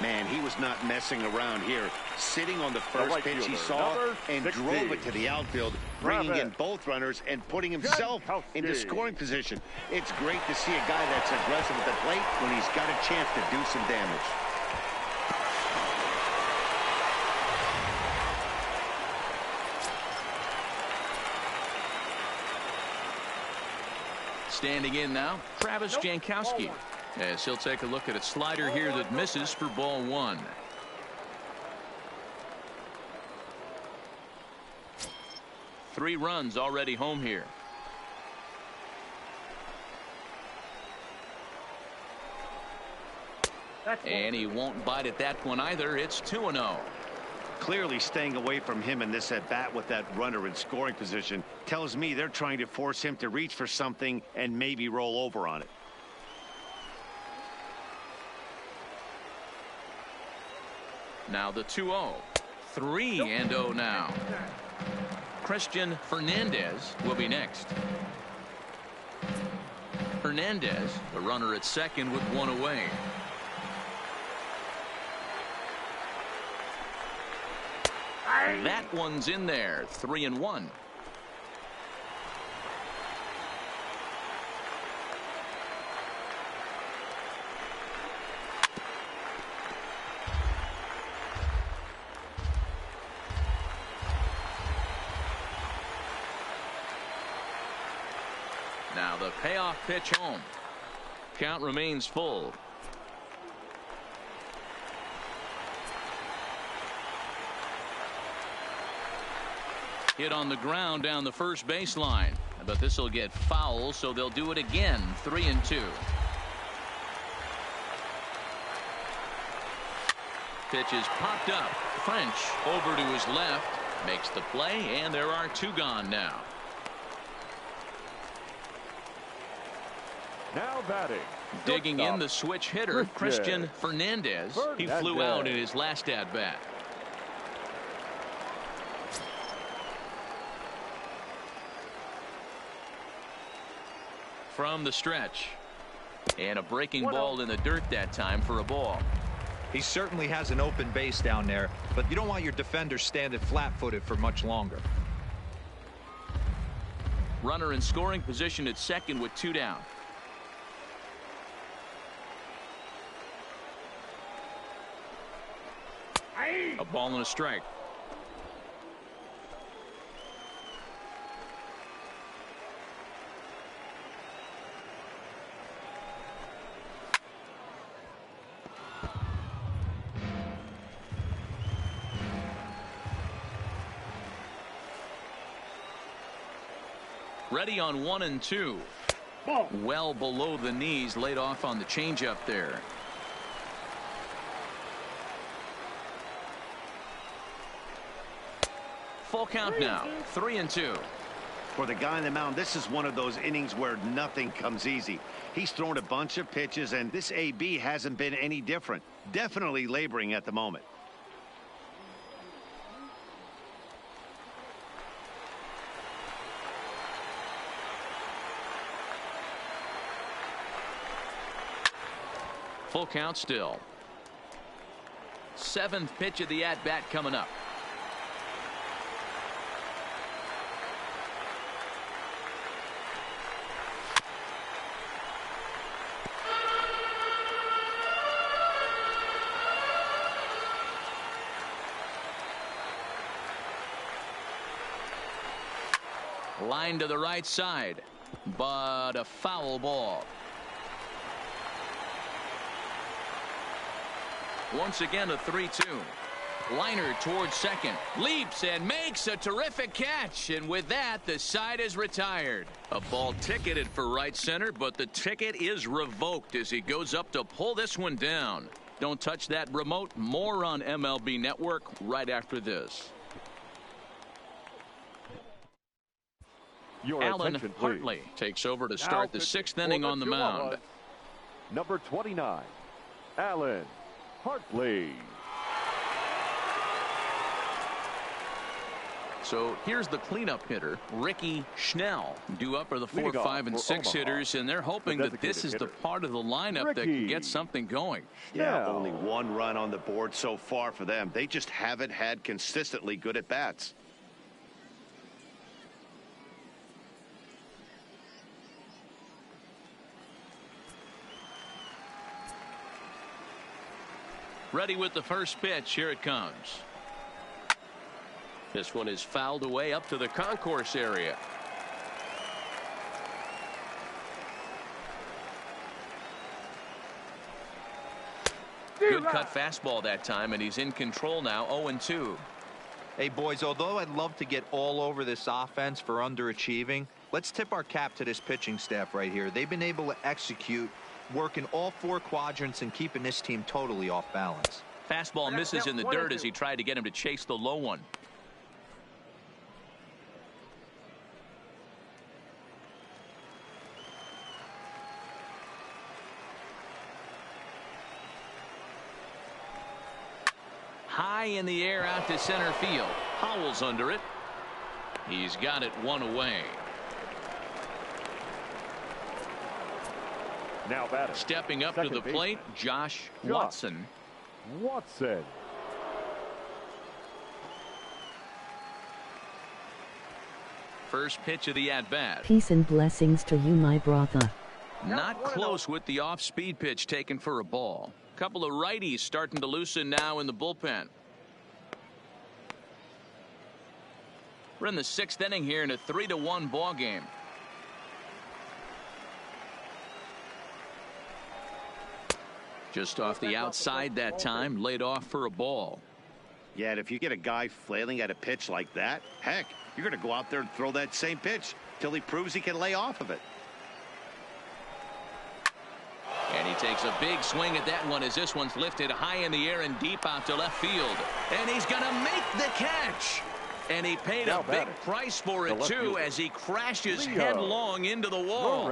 Man, he was not messing around here. Sitting on the first pitch he saw and drove it to the outfield, bringing in both runners and putting himself into scoring position. It's great to see a guy that's aggressive at the plate when he's got a chance to do some damage. Standing in now, Travis Jankowski, as he'll take a look at a slider here that misses for ball 1. Three runs already home here. And he won't bite at that one either. It's 2-0. Clearly staying away from him in this at-bat with that runner in scoring position tells me they're trying to force him to reach for something and maybe roll over on it. Now the 2-0. 3-0 now. Christian Fernandez will be next. Fernandez, the runner at second with one away. That one's in there. 3-1. Now the payoff pitch home. Count remains full. Hit on the ground down the first baseline, but this will get foul, so they'll do it again. 3-2. Pitch is popped up. French over to his left, makes the play, and there are two gone now. Now batting. Digging in the switch hitter, Christian Fernandez. He flew out in his last at bat. From the stretch, and a breaking ball in the dirt that time for a ball. He certainly has an open base down there, but you don't want your defender standing flat-footed for much longer. Runner in scoring position at second with two down. A ball and a strike. Ready on 1-2. Well below the knees, laid off on the changeup there. Full count now. 3-2. For the guy on the mound, this is one of those innings where nothing comes easy. He's thrown a bunch of pitches, and this AB hasn't been any different. Definitely laboring at the moment. Full count still. Seventh pitch of the at-bat coming up. Line to the right side, but a foul ball. Once again a 3-2. Liner towards second, leaps and makes a terrific catch, and with that the side is retired. A ball ticketed for right center, but the ticket is revoked as he goes up to pull this one down. Don't touch that remote. More on MLB Network right after this. Alan Hartley takes over to start the sixth inning on the mound. Number 29, Alan Hartley. So here's the cleanup hitter, Ricky Schnell, due up are the 4, 5, and 6 Omaha, hitters, and they're hoping that this is the part of the lineup that can get something going. Yeah, only one run on the board so far for them. They just haven't had consistently good at bats. Ready with the first pitch. Here it comes. This one is fouled away up to the concourse area. Good cut fastball that time, and he's in control now, 0-2. Hey, boys, although I'd love to get all over this offense for underachieving, let's tip our cap to this pitching staff right here. They've been able to execute, working all 4 quadrants and keeping this team totally off balance. Fastball misses in the dirt as he tried to get him to chase the low one. High in the air out to center field. Howell's under it. He's got it 1 away. Now batting. Stepping up to the plate, Josh Watson. First pitch of the at-bat. Peace and blessings to you, my brother. Not close with the off-speed pitch taken for a ball. Couple of righties starting to loosen now in the bullpen. We're in the 6th inning here in a 3-1 ball game. Just off the outside that time, laid off for a ball. Yeah, and if you get a guy flailing at a pitch like that, heck, you're going to go out there and throw that same pitch till he proves he can lay off of it. And he takes a big swing at that one as this one's lifted high in the air and deep out to left field. And he's going to make the catch. And he paid a big price for it, too, as he crashes headlong into the wall.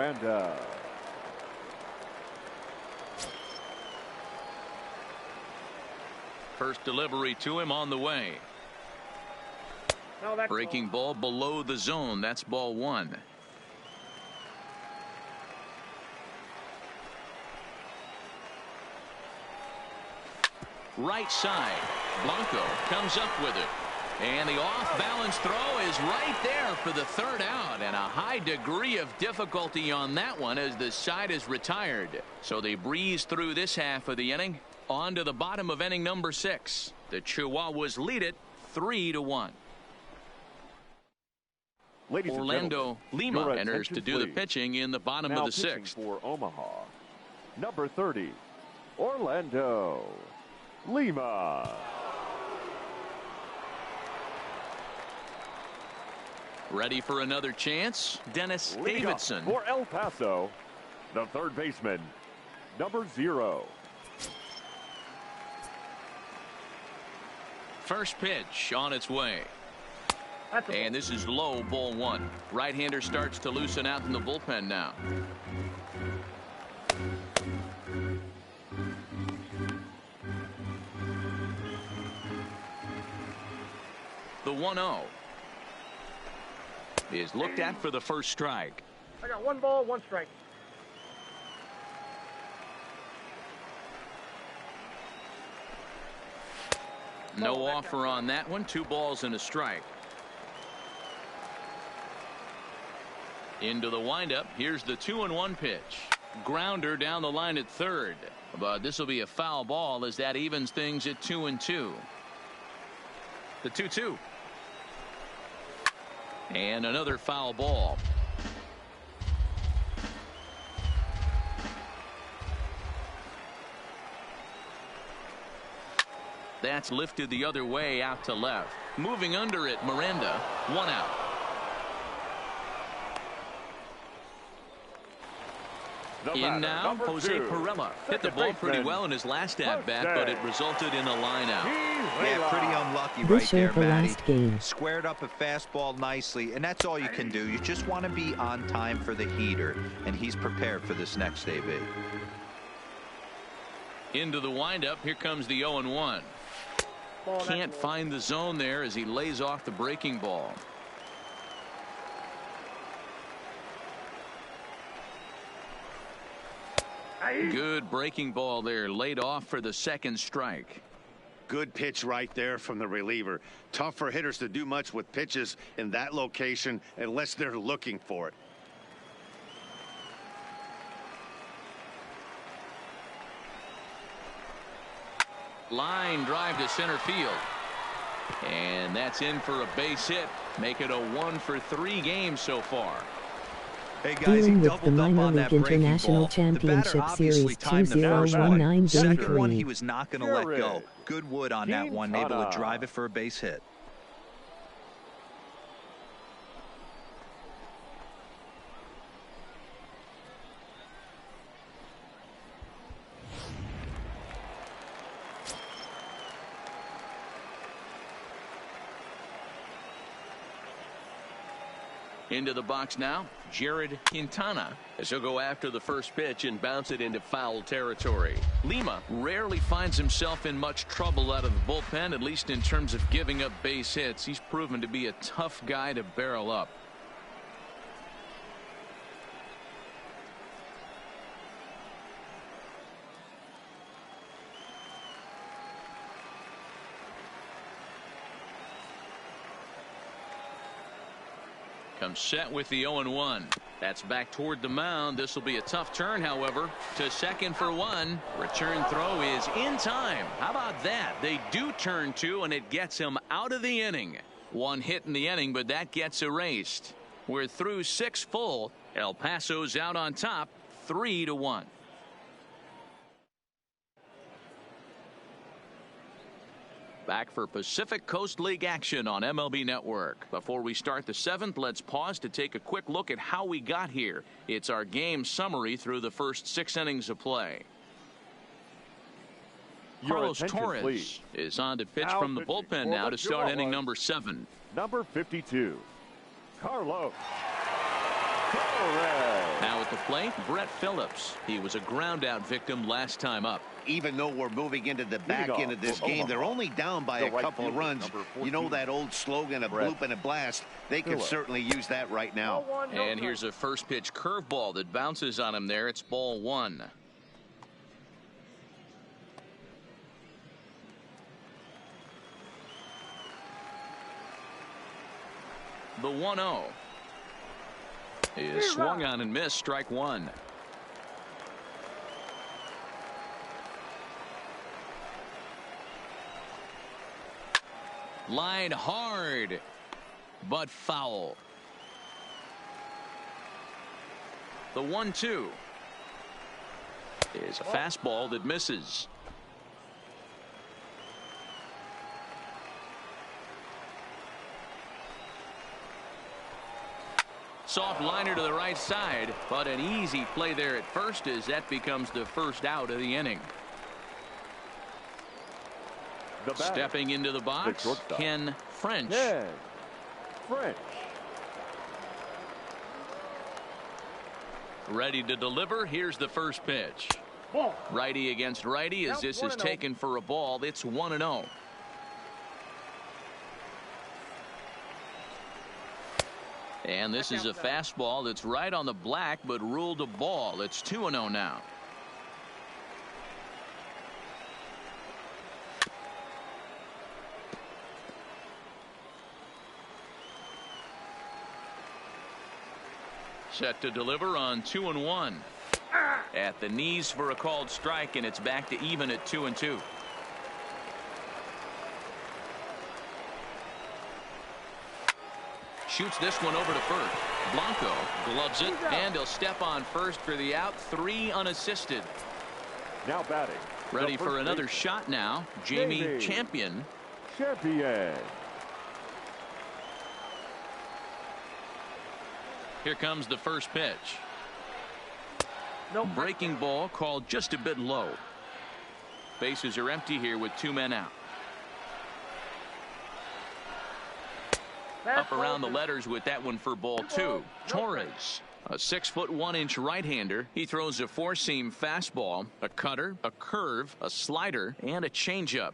First delivery to him on the way. Breaking ball below the zone. That's ball 1. Right side. Blanco comes up with it. And the off-balance throw is right there for the 3rd out. And a high degree of difficulty on that one as the side is retired. So they breeze through this half of the inning. On to the bottom of inning number 6. The Chihuahuas lead it 3-1. Orlando Lima enters to do the pitching in the bottom of the 6th. For Omaha, number 30, Orlando Lima. Ready for another chance, Dennis Davidson. For El Paso, the 3rd baseman, number 0. First pitch on its way. And this is low, ball 1. Right-hander starts to loosen out in the bullpen now. The 1-0 is looked at for the first strike. I got 1 ball, 1 strike. No offer on that one. 2 balls and a strike. Into the windup. Here's the 2-1 pitch. Grounder down the line at 3rd. But this will be a foul ball as that evens things at 2-2. The 2-2. And another foul ball. That's lifted the other way out to left. Moving under it, Miranda. 1 out. In now, Jose Perella. Hit the ball pretty well in his last at-bat, but it resulted in a line-out. Yeah, pretty unlucky right there, Matty. Squared up a fastball nicely, and that's all you can do. You just want to be on time for the heater, and he's prepared for this next AB. Into the windup. Here comes the 0-1. Can't find the zone there as he lays off the breaking ball. Good breaking ball there, laid off for the 2nd strike. Good pitch right there from the reliever. Tough for hitters to do much with pitches in that location unless they're looking for it. Line drive to center field. And that's in for a base hit. Make it a 1 for 3 game so far. Hey guys, Dealing he with the doubled up minor on that league breaking international ball. The batter championship obviously series timed the foul shot. 2019 game Second one, he 3. was not going to let go. Good wood on that one, able to drive it for a base hit. Into the box now, Jared Quintana. As he'll go after the first pitch and bounce it into foul territory. Lima rarely finds himself in much trouble out of the bullpen, at least in terms of giving up base hits. He's proven to be a tough guy to barrel up. Comes set with the 0-1. That's back toward the mound. This will be a tough turn, however. To second for one. Return throw is in time. How about that? They do turn two, and it gets him out of the inning. One hit in the inning, but that gets erased. We're through 6 full. El Paso's out on top, 3-1. Back for Pacific Coast League action on MLB Network. Before we start the 7th, let's pause to take a quick look at how we got here. It's our game summary through the first 6 innings of play. Carlos Torres please. is on to pitch Now from the pitching bullpen for now the to start Chihuahuas. inning number 7. Number 52, Carlos Torres. Now at the plate, Brett Phillips. He was a ground out victim last time up. Even though we're moving into the back Leading end of off this for game, Omaha, they're only down by the a right couple of fielder, runs. number You know 14, that old slogan, a Brett bloop and a blast. They could Phillips. certainly use that right now. And here's a first pitch curveball that bounces on him there. It's ball 1. The 1-0 is swung on and missed. Strike 1. Line hard, but foul. The 1-2 is a fastball that misses. Soft liner to the right side, but an easy play there at first as that becomes the first out of the inning. The batter, Stepping into the box, shortstop, Ken French. Ken French. Ready to deliver. Here's the first pitch. Ball. Righty against righty as this is taken for a ball. It's 1-0. And this is a fastball that's right on the black but ruled a ball. It's 2-0 now. Set to deliver on 2-1. At the knees for a called strike, and it's back to even at 2-2. Shoots this one over to first. Blanco gloves it, and he'll step on first for the out. 3 unassisted. Now batting. Ready the for first another base, shot now. Jamie Champion. Champion. Here comes the first pitch. Breaking ball called just a bit low. Bases are empty here with 2 men out. Up around the letters with that one for ball 2. Torres, a 6'1" right-hander. He throws a 4-seam fastball, a cutter, a curve, a slider, and a changeup.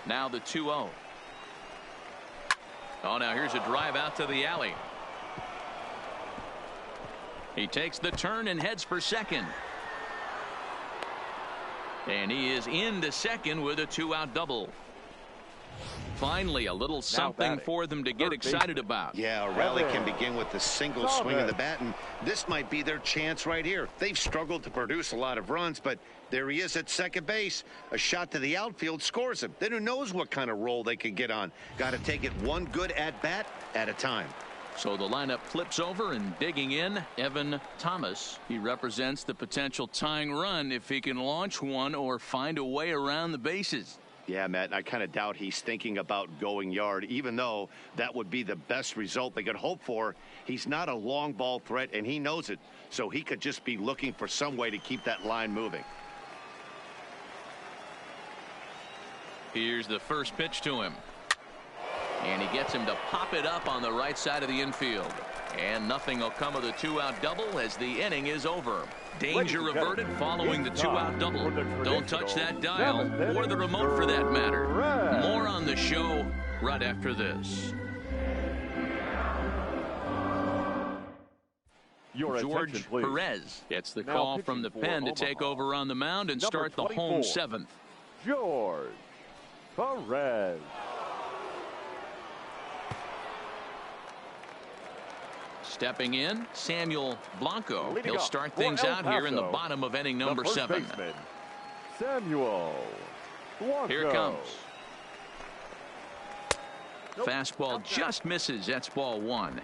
Now the 2-0. Oh, now here's a drive out to the alley. He takes the turn and heads for second. And he is into second with a 2-out double. Finally, a little something for them to get excited about. Yeah, a rally can begin with a single swing of the bat, and this might be their chance right here. They've struggled to produce a lot of runs, but there he is at second base. A shot to the outfield scores him. Then who knows what kind of role they could get on. Got to take it one good at-bat at a time. So the lineup flips over, and digging in, Evan Thomas. He represents the potential tying run if he can launch one or find a way around the bases. Yeah, Matt, I kind of doubt he's thinking about going yard, even though that would be the best result they could hope for. He's not a long ball threat, and he knows it, so he could just be looking for some way to keep that line moving. Here's the first pitch to him. And he gets him to pop it up on the right side of the infield. And nothing will come of the two-out double as the inning is over. Danger averted following the two-out double. Don't touch that dial or the remote for that matter. More on the show right after this. George Perez gets the call from the pen to take over on the mound and start the home seventh. George Perez. Stepping in, Samuel Blanco. He'll start things out here in the bottom of inning number 7. Samuel Blanco. Here it comes. Fastball just misses. That's ball 1.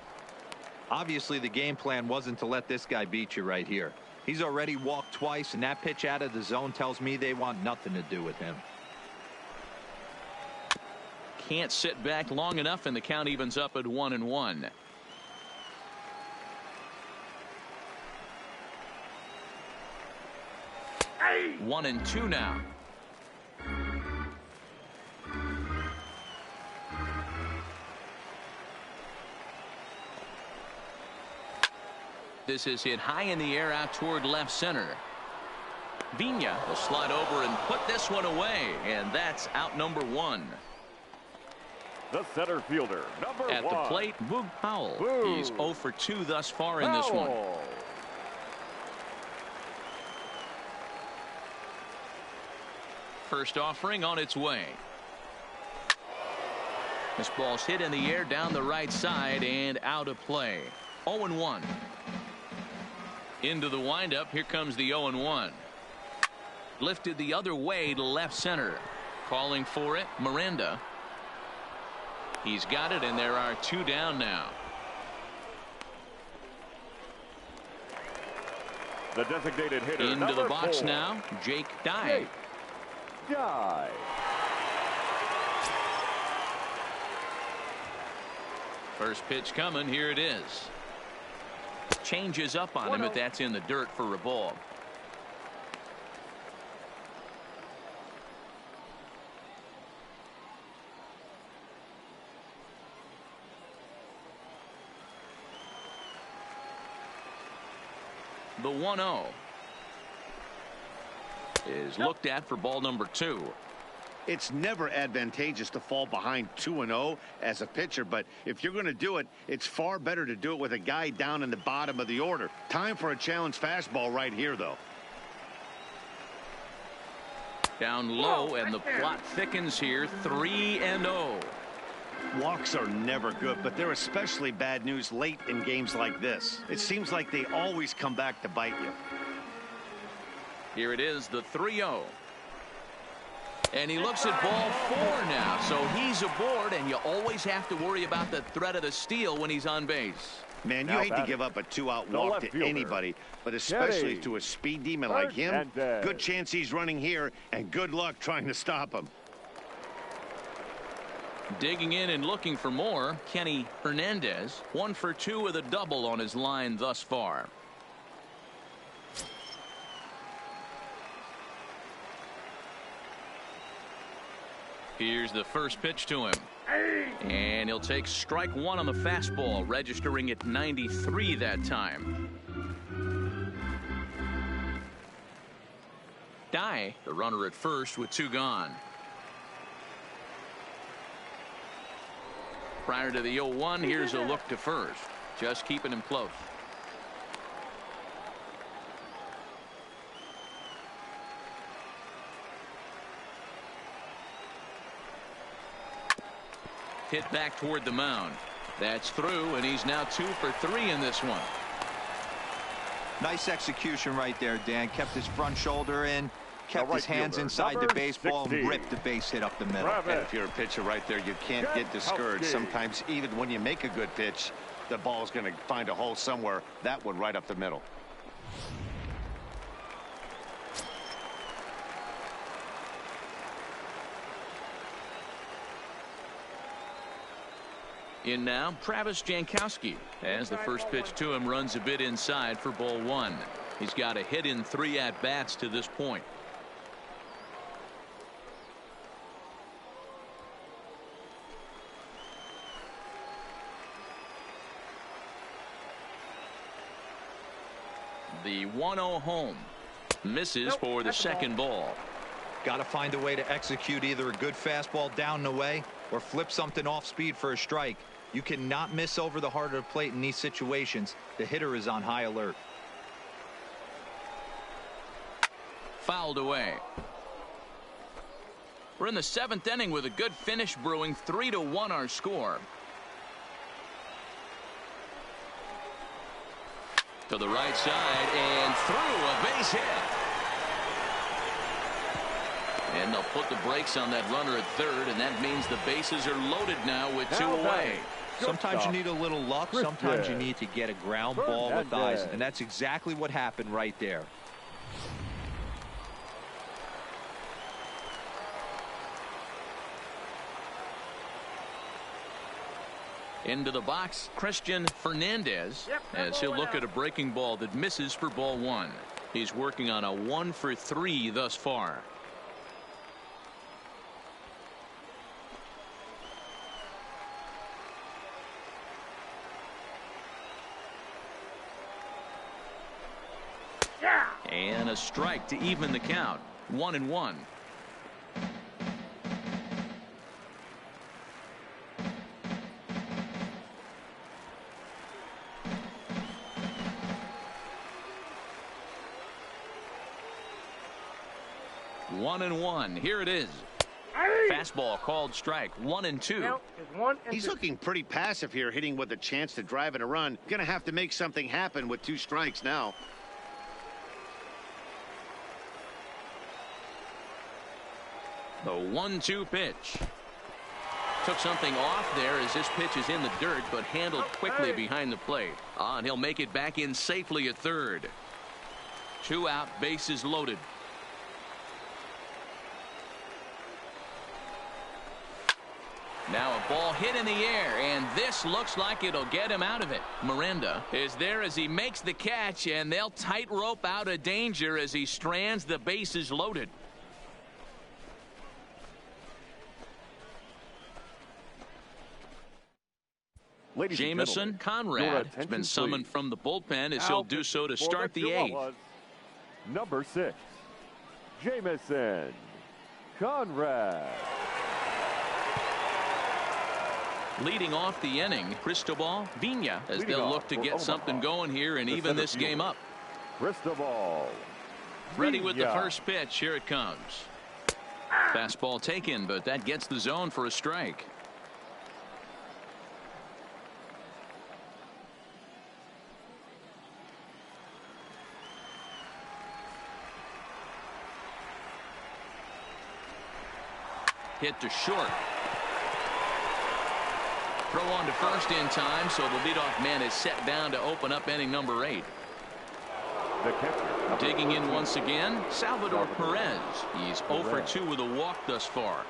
Obviously, the game plan wasn't to let this guy beat you right here. He's already walked twice, and that pitch out of the zone tells me they want nothing to do with him. Can't sit back long enough, and the count evens up at 1-1. Hey. 1-2 now. This is hit high in the air out toward left center. Vina will slide over and put this one away, and that's out number 1. The center fielder, number 1. At the plate, Boog Powell. He's 0 for 2 thus far in this one. First offering on its way. This ball's hit in the air down the right side and out of play. 0-1. Into the windup. Here comes the 0-1. Lifted the other way to left center. Calling for it, Miranda. He's got it, and there are 2 down now. The designated hitter, into the box 4. now, Jake Dye. First pitch coming. Here it is. Changes up on him, but that's in the dirt for a ball. The 1-0 is looked at for ball number 2. It's never advantageous to fall behind 2-0 as a pitcher, but if you're going to do it, it's far better to do it with a guy down in the bottom of the order. Time for a challenge fastball right here, though. Down low, and the plot thickens here. 3-0. Walks are never good, but they're especially bad news late in games like this. It seems like they always come back to bite you. Here it is, the 3-0. And he looks at ball 4 now, so he's aboard, and you always have to worry about the threat of the steal when he's on base. Man, you hate to give up a 2-out walk to anybody, but especially to a speed demon like him. Good chance he's running here, and good luck trying to stop him. Digging in and looking for more, Kenny Hernandez. 1 for 2 with a double on his line thus far. Here's the first pitch to him. And he'll take strike 1 on the fastball, registering at 93 that time. Dye, the runner at first with 2 gone. Prior to the 0-1, here's a look to first. Just keeping him close. hit back toward the mound. That's through, and he's now 2 for 3 in this one. Nice execution right there, Dan. Kept his front shoulder in, kept right his hands fielder, inside the number baseball, 60. and ripped the base hit up the middle. And if you're a pitcher right there, you can't get discouraged. Sometimes even when you make a good pitch, the ball's going to find a hole somewhere. That one right up the middle. In now, Travis Jankowski, as the first pitch to him runs a bit inside for ball 1. He's got a hit in 3 at-bats to this point. The 1-0 home. Misses for the second ball. Got to find a way to execute either a good fastball down the way or flip something off speed for a strike. You cannot miss over the heart of the plate in these situations. The hitter is on high alert. Fouled away. We're in the 7th inning with a good finish brewing. 3-1 our score. To the right side and through a base hit. And they'll put the brakes on that runner at third, and that means the bases are loaded now with 2 away. Sometimes you need a little luck. Sometimes you need to get a ground ball with eyes, and that's exactly what happened right there. Into the box, Christian Fernandez, as he'll look at a breaking ball that misses for ball 1. He's working on a 1 for 3 thus far. And a strike to even the count. 1-1. One and one. Here it is. Fastball called strike. 1-2. He's looking pretty passive here, hitting with a chance to drive in a run. Gonna have to make something happen with 2 strikes now. The 1-2 pitch. Took something off there as this pitch is in the dirt, but handled quickly behind the plate. And he'll make it back in safely at third. 2 out, bases loaded. Now a ball hit in the air, and this looks like it'll get him out of it. Miranda is there as he makes the catch, and they'll tightrope out of danger as he strands the bases loaded. Jamison Conrad has been summoned from the bullpen as he'll do so to start the 8th. Number 6, Jamison Conrad. Leading off the inning, Cristobal Vina, as they'll look to get something going here and even this game up. Cristobal Ready with the first pitch. Here it comes. Fastball taken, but that gets the zone for a strike. Hit to short. Throw on to first in time, so the leadoff man is set down to open up inning number 8. The catcher. Digging in once again, Salvador Perez. He's 0 for 2 with a walk thus far.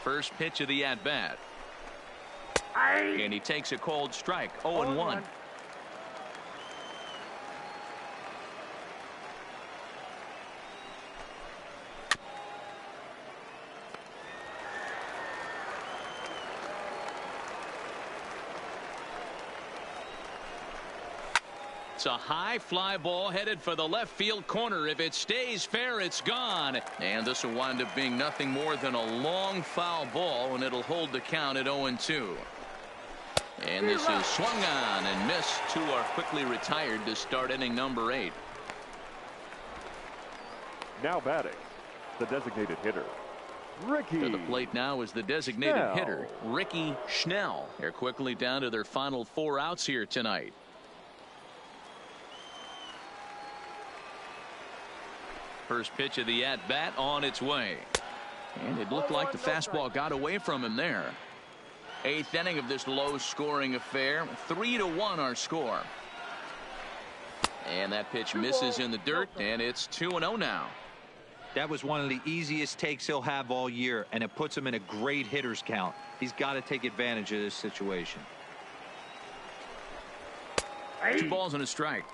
First pitch of the at-bat. And he takes a cold strike. 0-1. It's a high fly ball headed for the left field corner. If it stays fair, it's gone. And this will wind up being nothing more than a long foul ball, and it'll hold the count at 0-2. And this is swung on and missed. 2 are quickly retired to start inning number 8. Now batting, the designated hitter, Ricky. To the plate now is the designated Schnell. hitter, Ricky Schnell. They're quickly down to their final 4 outs here tonight. First pitch of the at-bat on its way. And it looked like the fastball got away from him there. 8th inning of this low-scoring affair. 3-1 our score. And that pitch misses in the dirt, and it's 2-0 now. That was one of the easiest takes he'll have all year, and it puts him in a great hitter's count. He's got to take advantage of this situation. 2 balls and a strike.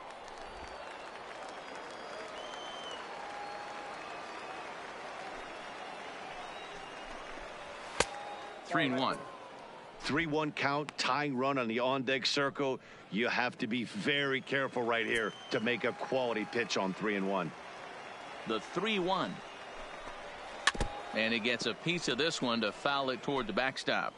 Three and 1. 3-1 count, tying run on the on-deck circle. You have to be very careful right here to make a quality pitch on 3-1. The 3-1. And he gets a piece of this one to foul it toward the backstop.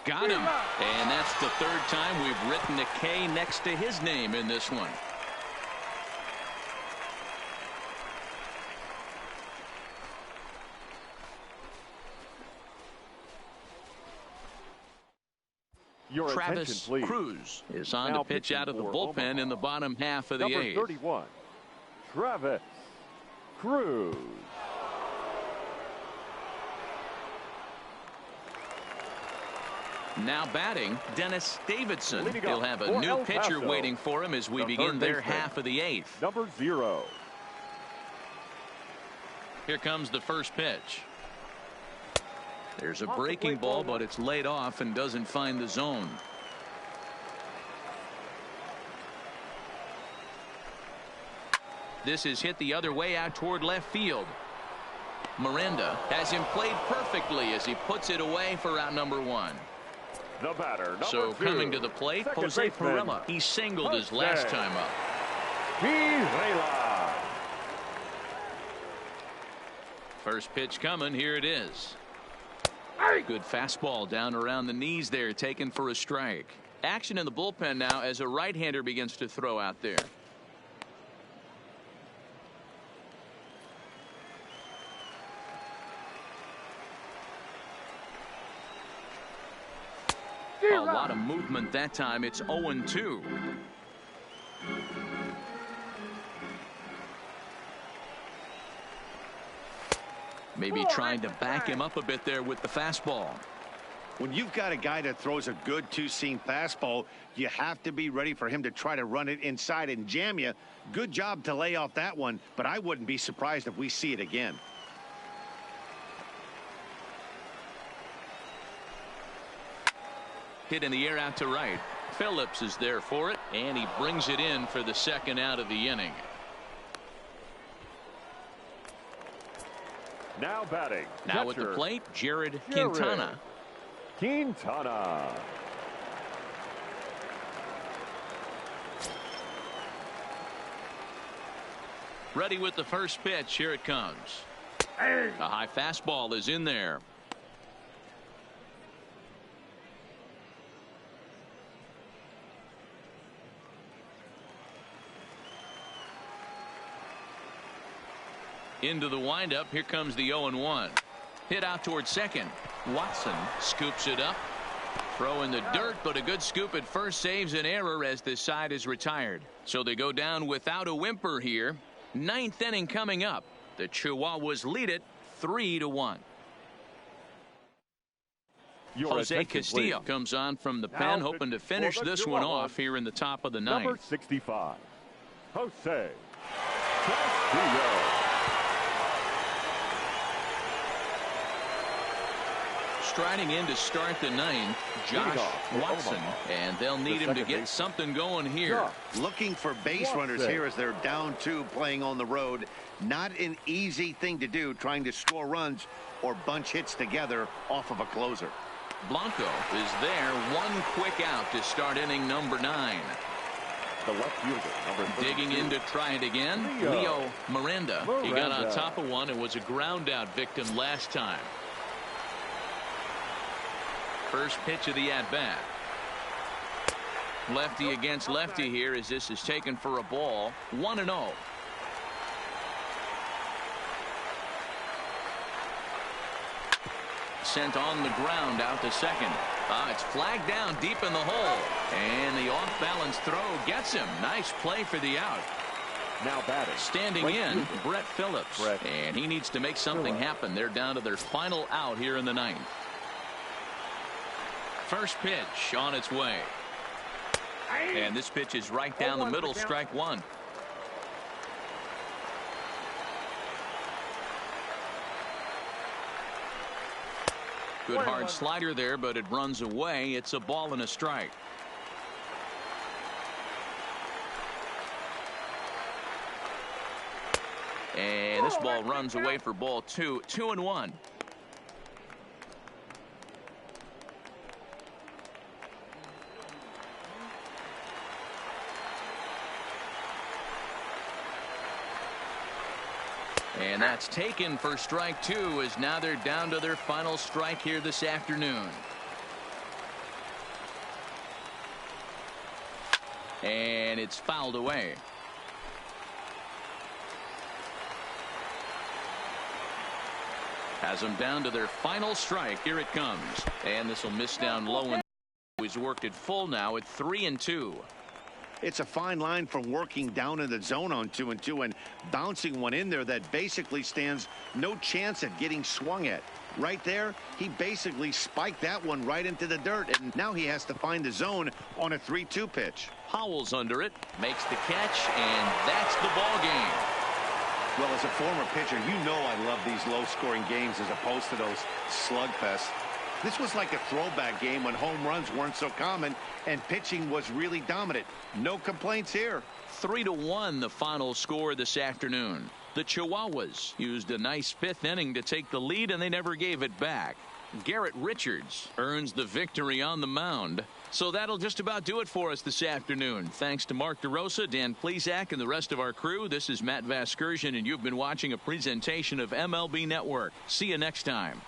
Got him. And that's the 3rd time we've written a K next to his name in this one. Your Travis attention, please. Cruz is on Now to pitch pitching out of the for bullpen Omaha. in the bottom half of the Number 8th. 31, Travis Cruz. Now batting, Dennis Davidson. Leading He'll up have a for new El pitcher Paso, waiting for him as we the begin third their baseman, half of the 8th. Number 0. Here comes the first pitch. There's a Off the breaking plate, ball, ball but it's laid off and doesn't find the zone. This is hit the other way out toward left field. Miranda has him played perfectly as he puts it away for out number 1. The batter, number So 2. coming to the plate, Second Jose baseman, Perella. He singled his last Jose time up. Chihuahua. First pitch coming. Here it is. Good fastball down around the knees there, taken for a strike. Action in the bullpen now as a right-hander begins to throw out there. A lot of movement that time. It's 0-2. Maybe trying to back him up a bit there with the fastball. When you've got a guy that throws a good two-seam fastball, you have to be ready for him to try to run it inside and jam you. Good job to lay off that one, but I wouldn't be surprised if we see it again. Hit in the air out to right. Phillips is there for it, and he brings it in for the 2nd out of the inning. Now batting. Now at the catcher, plate, Jared Quintana. Quintana. Ready with the first pitch. Here it comes. A high fastball is in there. Into the windup. Here comes the 0-1. Hit out towards second. Watson scoops it up. Throw in the dirt, but a good scoop at first saves an error as this side is retired. So they go down without a whimper here. 9th inning coming up. The Chihuahuas lead it 3-1. Jose Castillo comes on from the pen, hoping to finish this one off here in the top of the 9th. Number 65, Jose Castillo. Striding in to start the 9th, Josh Watson, and they'll need him to get something going here. Looking for base runners here as they're down 2 playing on the road. Not an easy thing to do, trying to score runs or bunch hits together off of a closer. Blanco is there, 1 quick out to start inning number 9. The left fielder, number 32. Digging in to try it again, Leo Miranda. He got on top of one and was a ground out victim last time. First pitch of the at-bat. Lefty against lefty here as this is taken for a ball. 1-0. Sent on the ground out to second. It's flagged down deep in the hole. And the off-balance throw gets him. Nice play for the out. Now batting. Standing in, Brett Phillips. And he needs to make something happen. They're down to their final out here in the ninth. First pitch on its way. And this pitch is right down the middle, strike one. Good hard slider there, but it runs away. It's a ball and a strike. And this ball runs away for ball two. 2-1. And that's taken for strike two, as now they're down to their final strike here this afternoon. And it's fouled away. Has them down to their final strike. Here it comes. And this will miss down low, and he's worked it full now at 3-2. It's a fine line from working down in the zone on 2-2 and bouncing one in there that basically stands no chance at getting swung at. Right there, he basically spiked that one right into the dirt, and now he has to find the zone on a 3-2 pitch. Howell's under it, makes the catch, and that's the ball game. Well, as a former pitcher, you know I love these low-scoring games as opposed to those slugfests. This was like a throwback game when home runs weren't so common and pitching was really dominant. No complaints here. 3-1 the final score this afternoon. The Chihuahuas used a nice fifth inning to take the lead, and they never gave it back. Garrett Richards earns the victory on the mound. So that'll just about do it for us this afternoon. Thanks to Mark DeRosa, Dan Plesac, and the rest of our crew. This is Matt Vasgersian, and you've been watching a presentation of MLB Network. See you next time.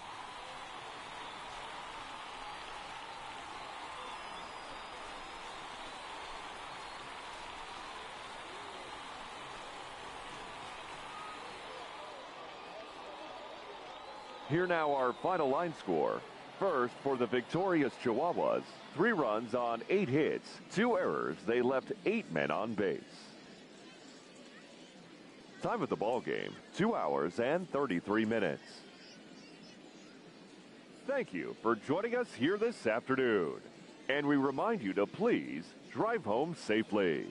Here now our final line score. First, for the victorious Chihuahuas, 3 runs on 8 hits, 2 errors. They left 8 men on base. Time of the ball game, 2 hours and 33 minutes. Thank you for joining us here this afternoon. And we remind you to please drive home safely.